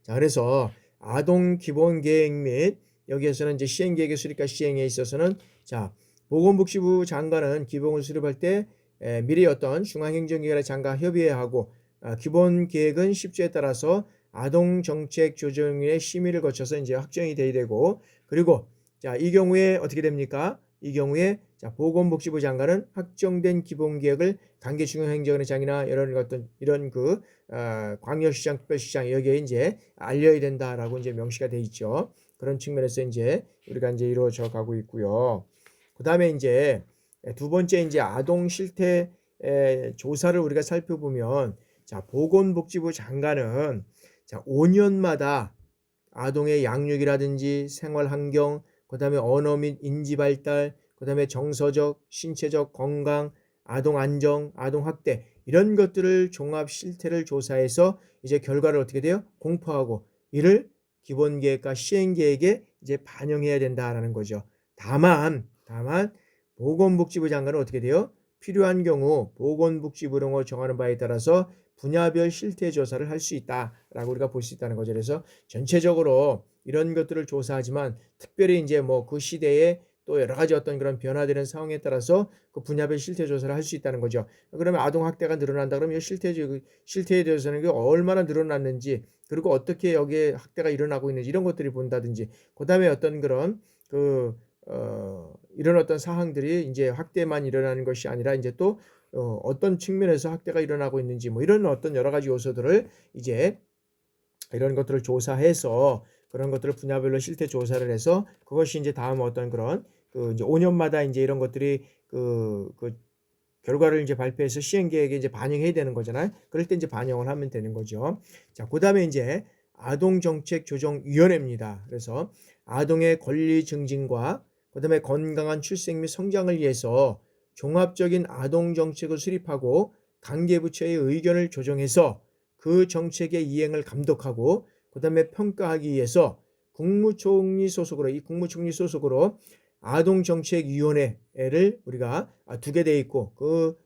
자, 그래서 아동 기본 계획 및 여기에서는 이제 시행 계획의 수립과 시행에 있어서는 자, 보건복지부 장관은 기본을 수립할 때 미리 어떤 중앙행정기관의 장관 협의해야 하고 기본 계획은 10조에 따라서 아동정책조정위의 심의를 거쳐서 이제 확정이 돼야 되고 그리고 자, 이 경우에 어떻게 됩니까? 이 경우에 자, 보건복지부 장관은 확정된 기본계획을 관계 중앙행정관의 이런 그 광역시장, 특별시장 여기에 이제 알려야 된다라고 이제 명시가 돼 있죠. 그런 측면에서 이제 우리가 이제 이루어져 가고 있고요. 그 다음에 이제 두 번째 이제 아동 실태 조사를 우리가 살펴보면 자, 보건복지부 장관은 자, 5년마다 아동의 양육이라든지 생활 환경, 그다음에 언어 및 인지 발달, 그다음에 정서적, 신체적 건강, 아동 안정, 아동 학대 이런 것들을 종합 실태를 조사해서 이제 결과를 어떻게 돼요? 공포하고 이를 기본 계획과 시행 계획에 이제 반영해야 된다라는 거죠. 다만 보건복지부 장관은 어떻게 돼요? 필요한 경우 보건복지부령으로 정하는 바에 따라서 분야별 실태 조사를 할 수 있다라고 우리가 볼 수 있다는 거죠. 그래서 전체적으로 이런 것들을 조사하지만 특별히 이제 뭐 그 시대에 또 여러 가지 어떤 그런 변화되는 상황에 따라서 그 분야별 실태 조사를 할 수 있다는 거죠. 그러면 아동 학대가 늘어난다 그러면 실태에 대해서는 얼마나 늘어났는지 그리고 어떻게 여기에 학대가 일어나고 있는지 이런 것들이 본다든지 그다음에 어떤 그런 이런 어떤 사항들이 이제 학대만 일어나는 것이 아니라 이제 또 어떤 측면에서 학대가 일어나고 있는지 뭐 이런 어떤 여러 가지 요소들을 이제 이런 것들을 조사해서 그런 것들을 분야별로 실태 조사를 해서 그것이 이제 다음 어떤 그런 그 이제 5년마다 이제 이런 것들이 그 결과를 이제 발표해서 시행 계획에 이제 반영해야 되는 거잖아요. 그럴 때 이제 반영을 하면 되는 거죠. 자, 그다음에 이제 아동정책조정위원회입니다. 그래서 아동의 권리 증진과 그다음에 건강한 출생 및 성장을 위해서 종합적인 아동 정책을 수립하고 관계부처의 의견을 조정해서 그 정책의 이행을 감독하고 그다음에 평가하기 위해서 국무총리 소속으로 아동정책위원회를 우리가 두게 돼 있고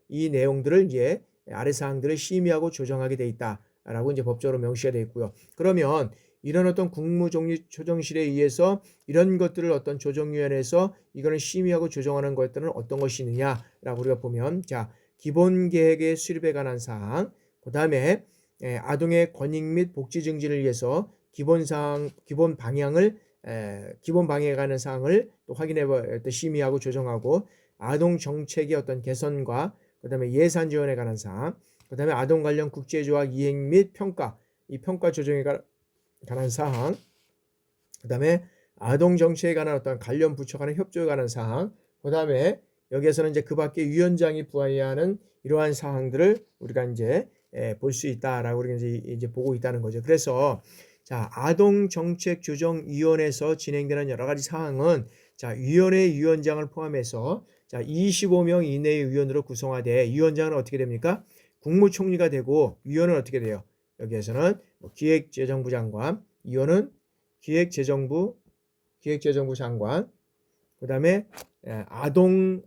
이 내용들을 이제 아래 사항들을 심의하고 조정하게 돼 있다라고 이제 법적으로 명시가 돼 있고요. 그러면 이런 어떤 국무총리 조정실에 의해서 이런 것들을 어떤 조정위원회에서 이거는 심의하고 조정하는 것들은 어떤 것이 있느냐라고 우리가 보면 자, 기본 계획의 수립에 관한 사항, 그다음에 아동의 권익 및 복지 증진을 위해서 기본 방향에 관한 사항을 또 심의하고 조정하고 아동 정책의 어떤 개선과 그다음에 예산 지원에 관한 사항, 그다음에 아동 관련 국제조약 이행 및 평가, 이 평가 조정에 관한 사항, 그다음에 아동 정책에 관한 어떤 관련 부처 간의 협조에 관한 사항, 그다음에 여기에서는 이제 그 밖에 위원장이 부여하는 이러한 사항들을 우리가 이제 볼 수 있다라고 우리가 이제 보고 있다는 거죠. 그래서 자, 아동정책조정위원회에서 진행되는 여러 가지 사항은 자, 위원회 위원장을 포함해서 자, 25명 이내의 위원으로 구성하되 위원장은 어떻게 됩니까? 국무총리가 되고 위원은 어떻게 돼요? 여기에서는 기획재정부 장관, 위원은 기획재정부 장관, 그다음에 아동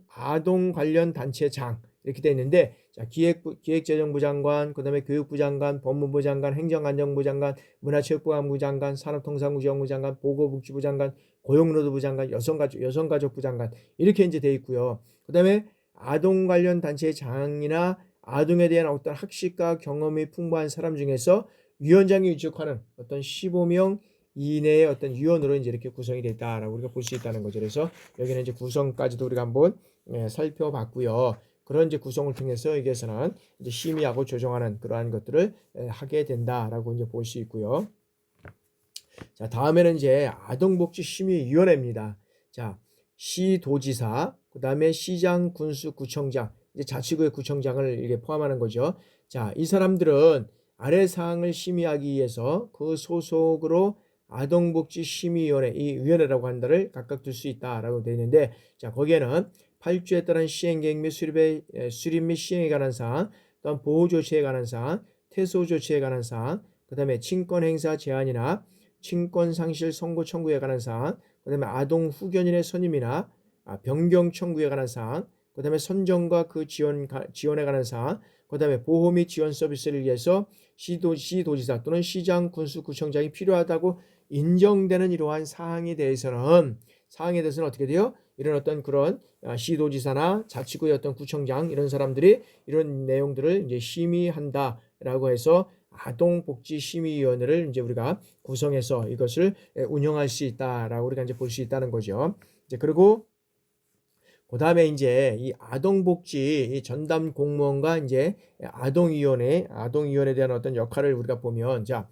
관련 단체장 이렇게 돼 있는데 자, 기획재정부 장관, 그다음에 교육부 장관, 법무부 장관, 행정안전부 장관, 문화체육관광부 장관, 산업통상부지원부 장관, 보건복지부 장관, 고용노동부 장관, 여성가족부 장관 이렇게 이제 돼 있고요. 그다음에 아동 관련 단체의 장이나 아동에 대한 어떤 학식과 경험이 풍부한 사람 중에서 위원장이 위촉하는 어떤 15명 이내의 어떤 위원으로 이제 이렇게 구성이 됐다라고 우리가 볼 수 있다는 거죠. 그래서 여기는 이제 구성까지도 우리가 한번 살펴봤고요. 그런 이제 구성을 통해서 여기에서는 이제 심의하고 조정하는 그러한 것들을 하게 된다라고 이제 볼 수 있고요. 자, 다음에는 이제 아동복지심의위원회입니다. 자, 시도지사, 그다음에 시장, 군수, 구청장, 이제 자치구의 구청장을 이게 포함하는 거죠. 자, 이 사람들은 아래 사항을 심의하기 위해서 그 소속으로 아동복지심의위원회, 이 위원회라고 한 데를 각각 둘 수 있다라고 되어 있는데, 자, 거기에는 8조에 따른 시행계획 및 수립 및 시행에 관한 사항, 또한 보호조치에 관한 사항, 퇴소조치에 관한 사항, 그 다음에 친권행사 제한이나 친권상실 선고 청구에 관한 사항, 그 다음에 아동 후견인의 선임이나 변경 청구에 관한 사항, 그 다음에 선정과 그 지원에 관한 사항, 그 다음에 보호 및 지원 서비스를 위해서 시도지사 또는 시장, 군수, 구청장이 필요하다고 인정되는 이러한 사항에 대해서는 어떻게 돼요? 이런 어떤 그런 시도지사나 자치구의 어떤 구청장 이런 사람들이 이런 내용들을 이제 심의한다라고 해서 아동복지심의위원회를 이제 우리가 구성해서 이것을 운영할 수 있다라고 우리가 이제 볼 수 있다는 거죠. 이제 그리고 그 다음에 이제 이 아동복지 전담 공무원과 이제 아동위원회에 대한 어떤 역할을 우리가 보면, 자,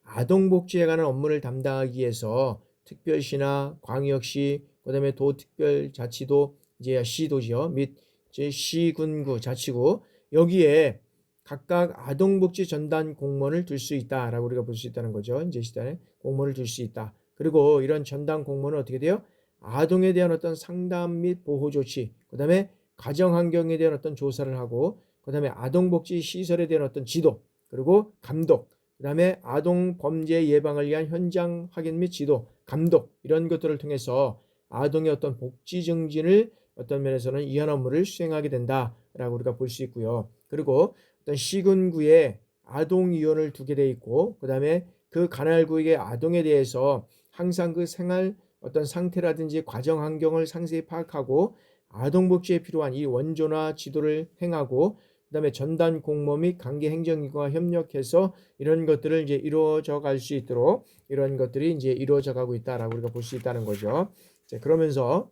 아동복지에 관한 업무를 담당하기 위해서 특별시나 광역시, 그 다음에 도특별자치도, 이제 시도지요, 및 시군구, 자치구, 여기에 각각 아동복지 전담 공무원을 둘 수 있다라고 우리가 볼 수 있다는 거죠. 이제 시단에 공무원을 둘 수 있다. 그리고 이런 전담 공무원은 어떻게 돼요? 아동에 대한 어떤 상담 및 보호 조치, 그 다음에 가정 환경에 대한 어떤 조사를 하고, 그 다음에 아동복지 시설에 대한 어떤 지도, 그리고 감독, 그 다음에 아동 범죄 예방을 위한 현장 확인 및 지도, 감독, 이런 것들을 통해서 아동의 어떤 복지 증진을 어떤 면에서는 이한 업무를 수행하게 된다라고 우리가 볼 수 있고요. 그리고 어떤 시군구에 아동위원을 두게 돼 있고, 그 다음에 그 관할구의 아동에 대해서 항상 그 생활 어떤 상태라든지 과정 환경을 상세히 파악하고 아동복지에 필요한 이 원조나 지도를 행하고, 그다음에 전담 공무원 및 관계 행정기관과 협력해서 이런 것들을 이제 이루어져 갈 수 있도록 이런 것들이 이제 이루어져 가고 있다라고 우리가 볼 수 있다는 거죠. 자, 그러면서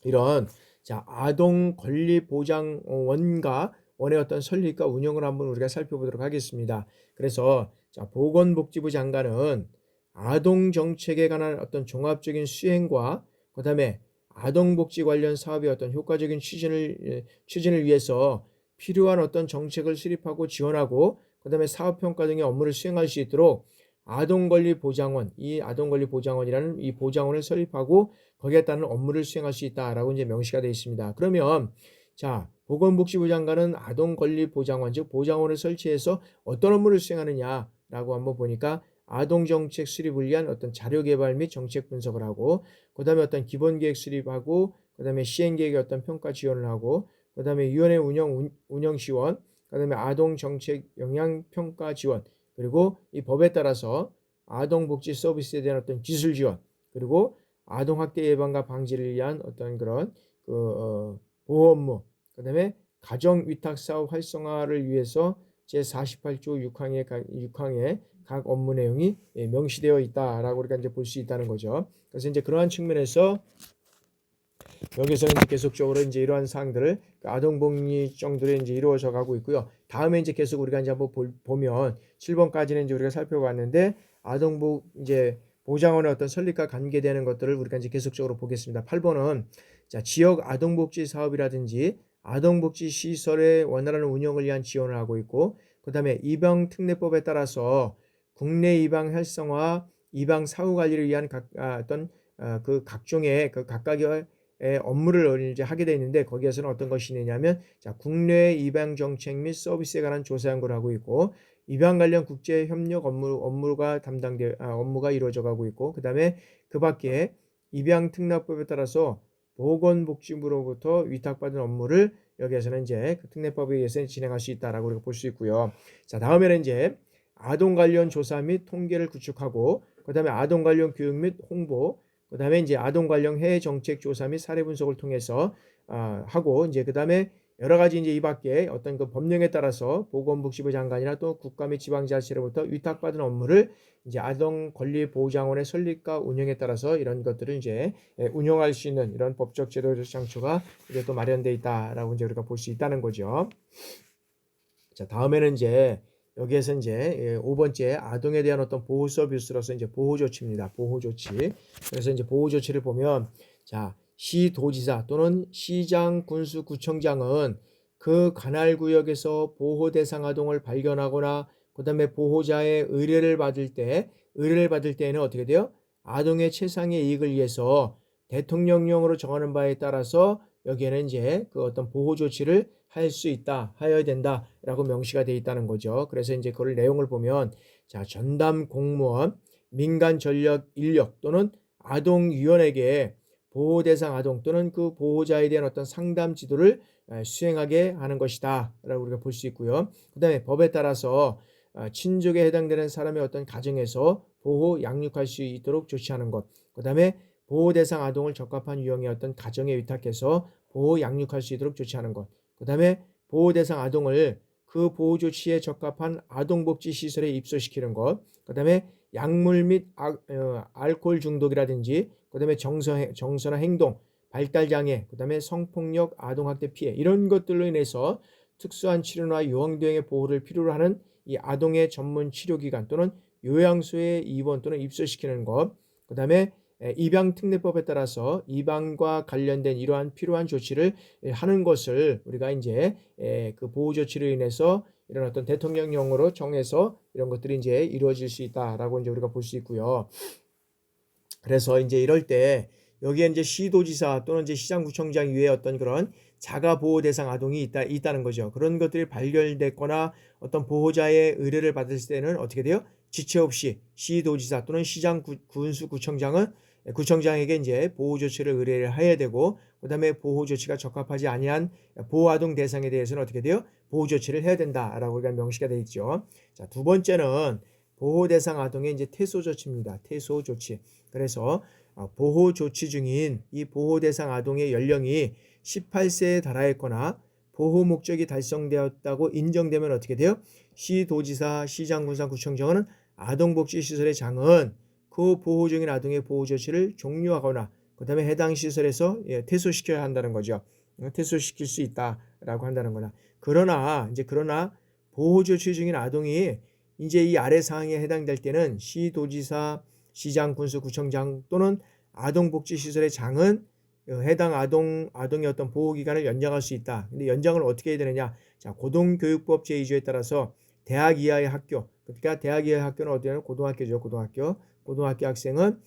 이런 아동 권리 보장원과 원의 어떤 설립과 운영을 한번 우리가 살펴보도록 하겠습니다. 그래서 보건복지부 장관은 아동 정책에 관한 어떤 종합적인 수행과 그다음에 아동복지 관련 사업의 어떤 효과적인 추진을 위해서 필요한 어떤 정책을 수립하고 지원하고, 그다음에 사업평가 등의 업무를 수행할 수 있도록 아동권리보장원, 이 아동권리보장원이라는 이 보장원을 설립하고 거기에 따른 업무를 수행할 수 있다라고 이제 명시가 되어 있습니다. 그러면 보건복지부 장관은 아동권리보장원, 즉 보장원을 설치해서 어떤 업무를 수행하느냐라고 한번 보니까 아동정책 수립을 위한 어떤 자료개발 및 정책 분석을 하고, 그 다음에 어떤 기본계획 수립하고, 그 다음에 시행계획의 어떤 평가 지원을 하고, 그 다음에 위원회 운영 지원, 그 다음에 아동정책 영향평가 지원, 그리고 이 법에 따라서 아동복지 서비스에 대한 어떤 기술 지원, 그리고 아동학대 예방과 방지를 위한 어떤 그런 보호 업무, 그 다음에 가정위탁사업 활성화를 위해서 제48조 6항의 각 업무 내용이 명시되어 있다라고 우리가 이제 볼 수 있다는 거죠. 그래서 이제 그러한 측면에서 여기서는 이제 계속적으로 이제 이러한 사항들을 아동복리 정도로 이제 이루어져 가고 있고요. 다음에 이제 계속 우리가 이제 한번 보면 7번까지는 이제 우리가 살펴봤는데 아동복 이제 보장원의 어떤 설립과 관계되는 것들을 우리가 이제 계속적으로 보겠습니다. 8번은 지역 아동복지 사업이라든지 아동복지 시설의 원활한 운영을 위한 지원을 하고 있고, 그다음에 입양특례법에 따라서 국내 입양 활성화, 입양 사후 관리를 위한 그 각종의 그 각각의 업무를 이제 하게 되어 있는데, 거기에서는 어떤 것이 있느냐면 국내 입양 정책 및 서비스에 관한 조사 연구를 하고 있고, 입양 관련 국제 협력 업무가 업무가 이루어져 가고 있고, 그다음에 그 밖에 입양 특례법에 따라서 보건복지부로부터 위탁받은 업무를 여기에서는 이제 그 특례법에 의해서 진행할 수 있다라고 우리가 볼 수 있고요. 다음에는 이제 아동 관련 조사 및 통계를 구축하고, 그다음에 아동 관련 교육 및 홍보, 그다음에 이제 아동 관련 해외 정책 조사 및 사례 분석을 통해서 하고, 이제 그다음에 여러 가지 이제 이 밖에 어떤 그 법령에 따라서 보건복지부 장관이나 또 국가 및 지방자치로부터 위탁받은 업무를 이제 아동권리보호장원의 설립과 운영에 따라서 이런 것들을 이제 운영할 수 있는 이런 법적 제도적 장치가 이제 또 마련되어 있다라고 이제 우리가 볼 수 있다는 거죠. 자, 다음에는 이제 여기에서 이제 5번째 아동에 대한 어떤 보호 서비스로서 이제 보호 조치입니다. 보호 조치. 그래서 이제 보호 조치를 보면 자, 시도지사 또는 시장, 군수, 구청장은 그 관할 구역에서 보호 대상 아동을 발견하거나 그다음에 보호자의 의뢰를 받을 때에는 어떻게 돼요? 아동의 최상의 이익을 위해서 대통령령으로 정하는 바에 따라서 여기에는 이제 그 어떤 보호 조치를 할 수 있다, 하여야 된다라고 명시가 되어 있다는 거죠. 그래서 이제 그걸 내용을 보면 자, 전담 공무원, 민간 전력 인력 또는 아동위원에게 보호 대상 아동 또는 그 보호자에 대한 어떤 상담 지도를 수행하게 하는 것이다 라고 우리가 볼 수 있고요. 그 다음에 법에 따라서 친족에 해당되는 사람의 어떤 가정에서 보호 양육할 수 있도록 조치하는 것, 그 다음에 보호 대상 아동을 적합한 유형의 어떤 가정에 위탁해서 보호 양육할 수 있도록 조치하는 것, 그 다음에 보호 대상 아동을 그 보호 조치에 적합한 아동복지시설에 입소시키는 것, 그 다음에 약물 및 알코올 중독이라든지 그 다음에 정서나 행동, 발달장애, 그 다음에 성폭력, 아동학대 피해 이런 것들로 인해서 특수한 치료나 요양대응의 보호를 필요로 하는 이 아동의 전문 치료기관 또는 요양소에 입원 또는 입소시키는 것, 그 다음에 입양특례법에 따라서 입양과 관련된 이러한 필요한 조치를 하는 것을 우리가 이제 그 보호 조치로 인해서 이런 어떤 대통령령으로 정해서 이런 것들이 이제 이루어질 수 있다라고 이제 우리가 볼 수 있고요. 그래서 이제 이럴 때 여기에 이제 시도지사 또는 이제 시장구청장 이외에 어떤 그런 자가 보호 대상 아동이 있다는 거죠. 그런 것들이 발견됐거나 어떤 보호자의 의뢰를 받을 때는 어떻게 돼요? 지체 없이 시도지사 또는 시장 군수 구청장에게 이제 보호 조치를 의뢰를 해야 되고, 그다음에 보호 조치가 적합하지 아니한 보호 아동 대상에 대해서는 어떻게 돼요? 보호 조치를 해야 된다라고 우리가 명시가 되어 있죠. 자, 두 번째는 보호 대상 아동의 이제 퇴소 조치입니다. 퇴소 조치. 그래서 보호 조치 중인 이 보호 대상 아동의 연령이 18세에 달하였거나 보호 목적이 달성되었다고 인정되면 어떻게 돼요? 시도지사, 시장군상, 구청장은 아동복지시설의 장은 그 보호 중인 아동의 보호 조치를 종료하거나 그 다음에 해당 시설에서 퇴소시켜야 한다는 거죠. 퇴소시킬 수 있다라고 한다는 거나. 그러나 보호 조치 중인 아동이 이제 이 아래 사항에 해당될 때는 시도지사, 시장, 군수, 구청장 또는 아동복지시설의 장은 해당 아동의 어떤 보호기간을 연장할 수 있다. 근데 연장을 어떻게 해야 되느냐? 자, 고등교육법 제2조에 따라서 대학 이하의 학교, 그러니까 대학 이하의 학교는 어디냐면 고등학교죠. 고등학교 학생은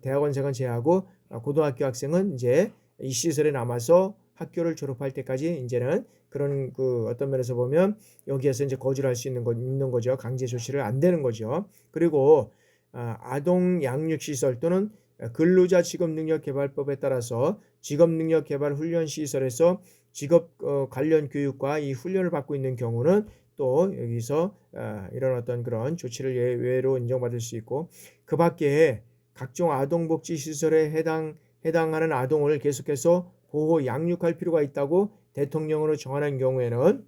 대학원생은 제하고 고등학교 학생은 이제 이 시설에 남아서 학교를 졸업할 때까지 이제는 그런 그 어떤 면에서 보면 여기에서 이제 거주를 할 수 있는 거죠. 강제 조치를 안 되는 거죠. 그리고 아동 양육 시설 또는 근로자 직업능력개발법에 따라서 직업능력개발 훈련 시설에서 직업 관련 교육과 이 훈련을 받고 있는 경우는 또 여기서 이런 어떤 그런 조치를 예외로 인정받을 수 있고, 그 밖에 각종 아동복지시설에 해당하는 아동을 계속해서 보호 양육할 필요가 있다고 대통령으로 정하는 경우에는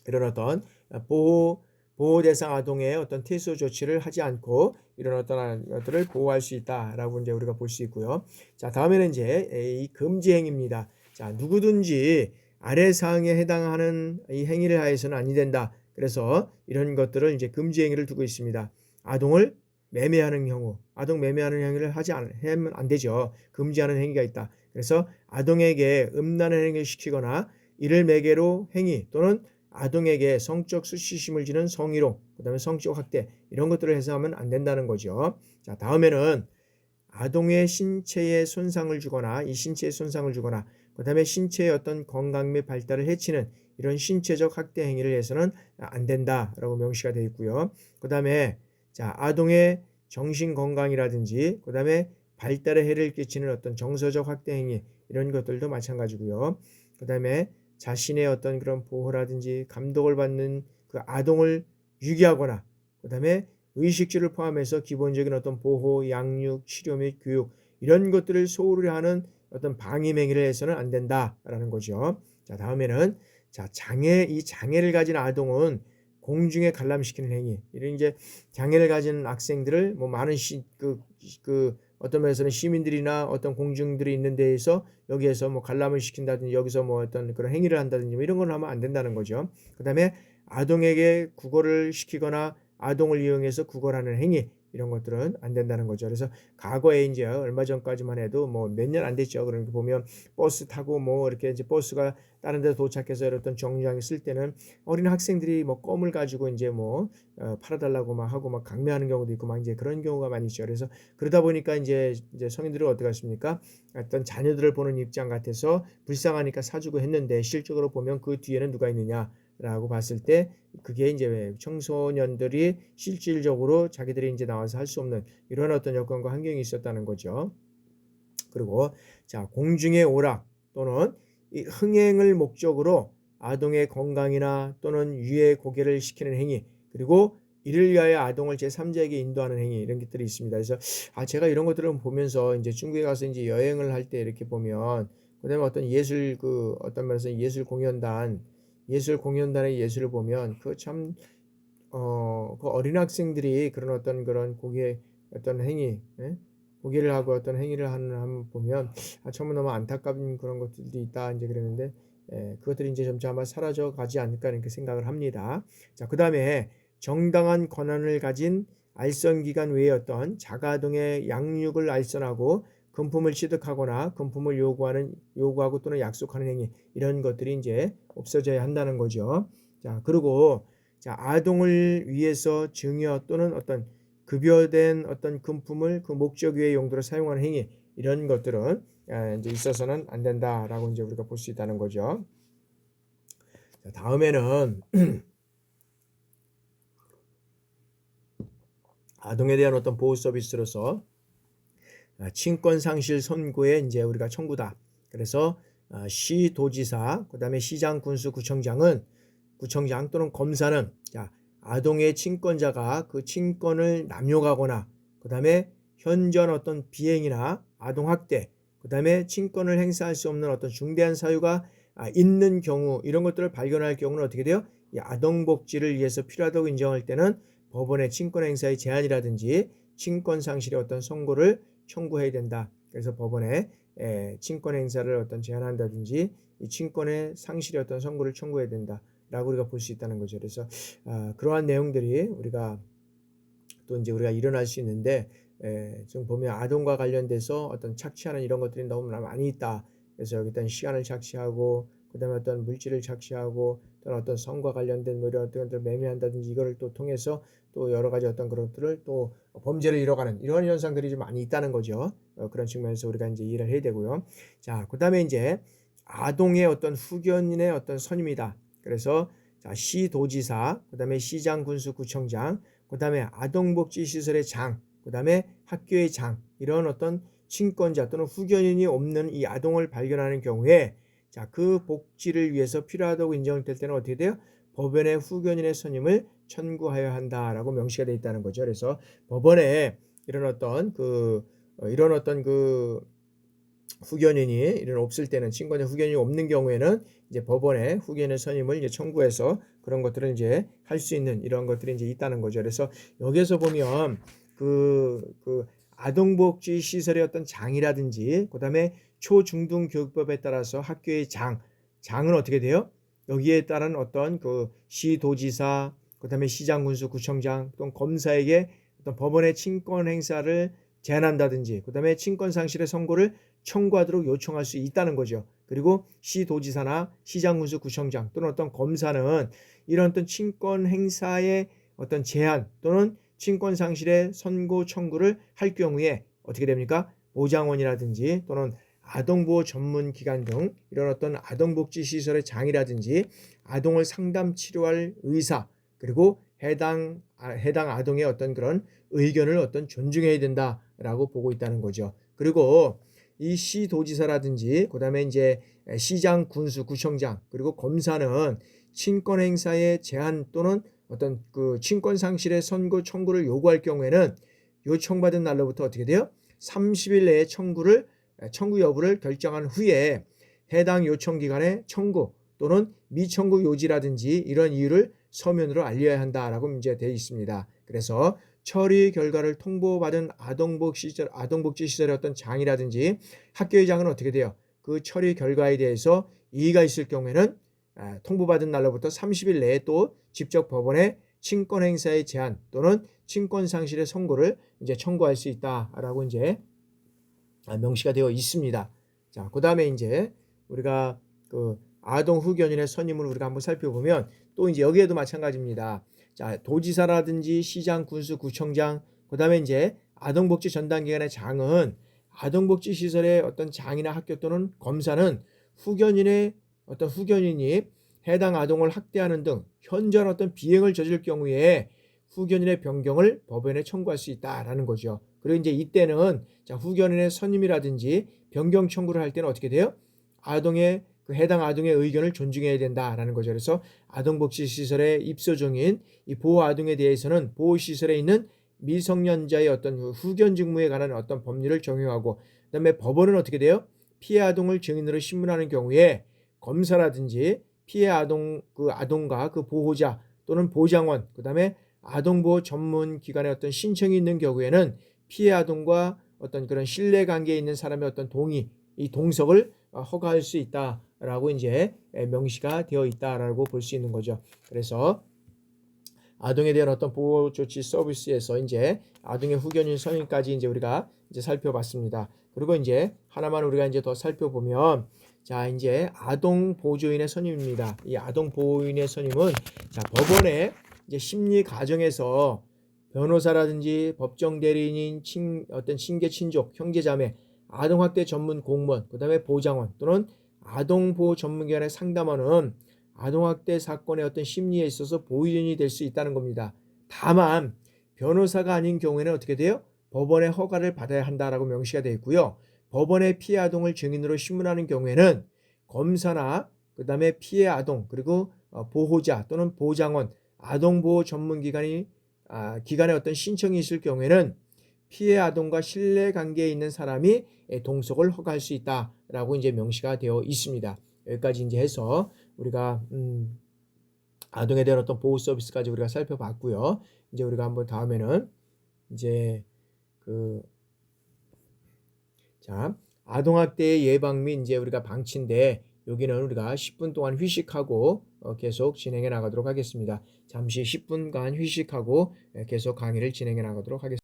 이런 어떤 보호 대상 아동의 어떤 퇴소 조치를 하지 않고 이런 어떤 것들을 보호할 수 있다라고 이제 우리가 볼 수 있고요. 자, 다음에는 이제 이 금지 행위입니다. 자, 누구든지 아래 사항에 해당하는 이 행위를 하여서는 아니 된다. 그래서 이런 것들을 이제 금지 행위를 두고 있습니다. 아동을 매매하는 경우, 아동 매매하는 행위를 하면 안 되죠. 금지하는 행위가 있다. 그래서 아동에게 음란한 행위를 시키거나 이를 매개로 행위 또는 아동에게 성적 수치심을 주는 성희롱, 그 다음에 성적 학대 이런 것들을 해서 하면 안 된다는 거죠. 자, 다음에는 아동의 신체에 손상을 주거나 그 다음에 신체의 어떤 건강 및 발달을 해치는 이런 신체적 학대 행위를 해서는 안 된다라고 명시가 되어 있고요. 그 다음에 자, 아동의 정신 건강이라든지 그 다음에 발달에 해를 끼치는 어떤 정서적 학대 행위 이런 것들도 마찬가지고요. 그 다음에 자신의 어떤 그런 보호라든지 감독을 받는 그 아동을 유기하거나 그 다음에 의식주를 포함해서 기본적인 어떤 보호, 양육, 치료 및 교육 이런 것들을 소홀히 하는 어떤 방임 행위를 해서는 안 된다라는 거죠. 자, 다음에는 자, 이 장애를 가진 아동은 공중에 관람시키는 행위. 이런 이제 장애를 가진 학생들을 뭐 많은 어떤 면에서는 시민들이나 어떤 공중들이 있는 데에서 여기에서 뭐 관람을 시킨다든지 여기서 뭐 어떤 그런 행위를 한다든지 뭐 이런 건 하면 안 된다는 거죠. 그다음에 아동에게 구걸을 시키거나 아동을 이용해서 구걸하는 행위 이런 것들은 안 된다는 거죠. 그래서 과거에 이제 얼마 전까지만 해도 뭐 몇 년 안 됐죠. 그러니까 보면 버스 타고 뭐 이렇게 이제 버스가 다른 데 도착해서 어떤 정류장에 쓸 때는 어린 학생들이 뭐 껌을 가지고 이제 뭐 팔아달라고 막 하고 막 강매하는 경우도 있고 막 이제 그런 경우가 많이 있죠. 그래서 그러다 보니까 이제 성인들은 어떻게 하십니까? 어떤 자녀들을 보는 입장 같아서 불쌍하니까 사주고 했는데 실적으로 보면 그 뒤에는 누가 있느냐라고 봤을 때 그게 이제 청소년들이 실질적으로 자기들이 이제 나와서 할 수 없는 이런 어떤 여건과 환경이 있었다는 거죠. 그리고 자, 공중의 오락 또는 이 흥행을 목적으로 아동의 건강이나 또는 유해 고개를 시키는 행위 그리고 이를 위하여 아동을 제3자에게 인도하는 행위 이런 것들이 있습니다. 그래서 제가 이런 것들을 보면서 이제 중국에 가서 이제 여행을 할 때 이렇게 보면 그다음에 어떤 어떤 면에서 예술 공연단의 예술을 보면 그 어린 학생들이 그런 어떤 그런 고개 어떤 행위, 예? 고개를 하고 어떤 행위를 하는 보면 정말 너무 안타까운 그런 것들도 있다 이제 그랬는데 그것들이 이제 점차 아마 사라져 가지 않을까 이렇게 생각을 합니다. 자, 그다음에 정당한 권한을 가진 알선기관 외의 어떤 자가아동의 양육을 알선하고 금품을 취득하거나 금품을 요구하고 또는 약속하는 행위 이런 것들이 이제 없어져야 한다는 거죠. 자, 그리고 자, 아동을 위해서 증여 또는 어떤 급여된 어떤 금품을 그 목적 외의 용도로 사용하는 행위 이런 것들은 이제 있어서는 안 된다라고 이제 우리가 볼 수 있다는 거죠. 자, 다음에는 아동에 대한 어떤 보호 서비스로서 친권 상실 선고에 이제 우리가 청구다. 그래서 시도지사, 그다음에 시장, 군수, 구청장 또는 검사는 자, 아동의 친권자가 그 친권을 남용하거나 그다음에 현저한 어떤 비행이나 아동 학대, 그다음에 친권을 행사할 수 없는 어떤 중대한 사유가 있는 경우 이런 것들을 발견할 경우는 어떻게 돼요? 이 아동 복지를 위해서 필요하다고 인정할 때는 법원의 친권 행사의 제한이라든지 친권 상실의 어떤 선고를 청구해야 된다. 그래서 법원에 친권 행사를 어떤 제한한다든지 이 친권의 상실의 어떤 선고를 청구해야 된다라고 우리가 볼 수 있다는 거죠. 그래서 그러한 내용들이 우리가 일어날 수 있는데 지금 보면 아동과 관련돼서 어떤 착취하는 이런 것들이 너무 많이 있다. 그래서 일단 시간을 착취하고 그다음에 어떤 물질을 착취하고 또는 어떤 성과 관련된 뭐 이런 것들을 매매한다든지 이거를 또 통해서 또 여러 가지 어떤 그런 것들을 또 범죄를 이뤄가는 이런 현상들이 좀 많이 있다는 거죠. 그런 측면에서 우리가 이제 이해를 해야 되고요. 자, 그다음에 이제 아동의 어떤 후견인의 어떤 선임이다. 그래서 자, 시도지사, 그다음에 시장, 군수, 구청장, 그다음에 아동복지시설의 장, 그다음에 학교의 장 이런 어떤 친권자 또는 후견인이 없는 이 아동을 발견하는 경우에 자, 그 복지를 위해서 필요하다고 인정될 때는 어떻게 돼요? 법원의 후견인의 선임을 청구하여야 한다라고 명시가 되어 있다는 거죠. 그래서 법원에 이런 어떤 후견인이 이런 없을 때는 친권자 후견인이 없는 경우에는 이제 법원에 후견인 선임을 이제 청구해서 그런 것들을 이제 할 수 있는 이런 것들이 이제 있다는 거죠. 그래서 여기서 보면 그 아동복지 시설의 어떤 장이라든지 그다음에 초중등 교육법에 따라서 학교의 장은 어떻게 돼요? 여기에 따른 어떤 그 시도지사 그다음에 시장 군수 구청장 또는 검사에게 어떤 법원의 친권 행사를 제한한다든지 그다음에 친권 상실의 선고를 청구하도록 요청할 수 있다는 거죠. 그리고 시도지사나 시장군수 구청장 또는 어떤 검사는 이런 어떤 친권 행사의 어떤 제한 또는 친권 상실의 선고 청구를 할 경우에 어떻게 됩니까? 보장원이라든지 또는 아동보호 전문기관 등 이런 어떤 아동복지시설의 장이라든지 아동을 상담 치료할 의사 그리고 해당 아동의 어떤 그런 의견을 어떤 존중해야 된다라고 보고 있다는 거죠. 그리고 이 시도지사라든지 그다음에 이제 시장, 군수, 구청장 그리고 검사는 친권 행사의 제한 또는 어떤 그 친권 상실의 선고 청구를 요구할 경우에는 요청받은 날로부터 어떻게 돼요? 30일 내에 청구 여부를 결정한 후에 해당 요청 기관에 청구 또는 미청구 요지라든지 이런 이유를 서면으로 알려야 한다라고 이제 되어 있습니다. 그래서 처리 결과를 통보받은 아동복지 시설의 어떤 장이라든지 학교의 장은 어떻게 돼요? 그 처리 결과에 대해서 이의가 있을 경우에는 통보받은 날로부터 30일 내에 또 직접 법원에 친권 행사의 제한 또는 친권 상실의 선고를 이제 청구할 수 있다라고 이제 명시가 되어 있습니다. 자, 그다음에 이제 우리가 그 아동 후견인의 선임을 우리가 한번 살펴보면 또 이제 여기에도 마찬가지입니다. 자, 도지사라든지 시장, 군수, 구청장, 그다음에 이제 아동복지 전담기관의 장은 아동복지 시설의 어떤 장이나 학교 또는 검사는 후견인이 해당 아동을 학대하는 등 현저한 어떤 비행을 저질 경우에 후견인의 변경을 법원에 청구할 수 있다라는 거죠. 그리고 이제 이때는 자, 후견인의 선임이라든지 변경 청구를 할 때는 어떻게 돼요? 해당 아동의 의견을 존중해야 된다라는 거죠. 그래서 아동복지시설의 입소 중인 이 보호 아동에 대해서는 보호시설에 있는 미성년자의 어떤 후견 직무에 관한 어떤 법률을 적용하고, 그다음에 법원은 어떻게 돼요? 피해 아동을 증인으로 신문하는 경우에 검사라든지 피해 아동과 그 보호자 또는 보장원, 그다음에 아동보호 전문 기관의 어떤 신청이 있는 경우에는 피해 아동과 어떤 그런 신뢰관계에 있는 사람의 어떤 동의, 이 동석을 허가할 수 있다라고 이제 명시가 되어 있다라고 볼 수 있는 거죠. 그래서 아동에 대한 어떤 보호 조치 서비스에서 이제 아동의 후견인 선임까지 이제 우리가 이제 살펴봤습니다. 그리고 이제 하나만 우리가 이제 더 살펴보면, 자, 이제 아동 보조인의 선임입니다. 이 아동 보호인의 선임은 자, 법원의 이제 심리 과정에서 변호사라든지 법정 대리인인 어떤 친계 친족, 형제자매, 아동학대 전문 공무원, 그다음에 보장원 또는 아동보호 전문기관에 상담하는 아동학대 사건의 어떤 심리에 있어서 보호인이 될 수 있다는 겁니다. 다만 변호사가 아닌 경우에는 어떻게 돼요? 법원의 허가를 받아야 한다라고 명시가 되어 있고요. 법원의 피해 아동을 증인으로 신문하는 경우에는 검사나 그다음에 피해 아동 그리고 보호자 또는 보장원, 아동보호 전문기관의 어떤 신청이 있을 경우에는 피해 아동과 신뢰관계에 있는 사람이 동석을 허가할 수 있다라고 이제 명시가 되어 있습니다. 여기까지 이제 해서 우리가 아동에 대한 어떤 보호 서비스까지 우리가 살펴봤고요. 이제 우리가 한번 다음에는 이제 자, 아동학대의 예방 및 이제 우리가 방치인데, 여기는 우리가 10분 동안 휴식하고 계속 진행해 나가도록 하겠습니다. 잠시 10분간 휴식하고 계속 강의를 진행해 나가도록 하겠습니다.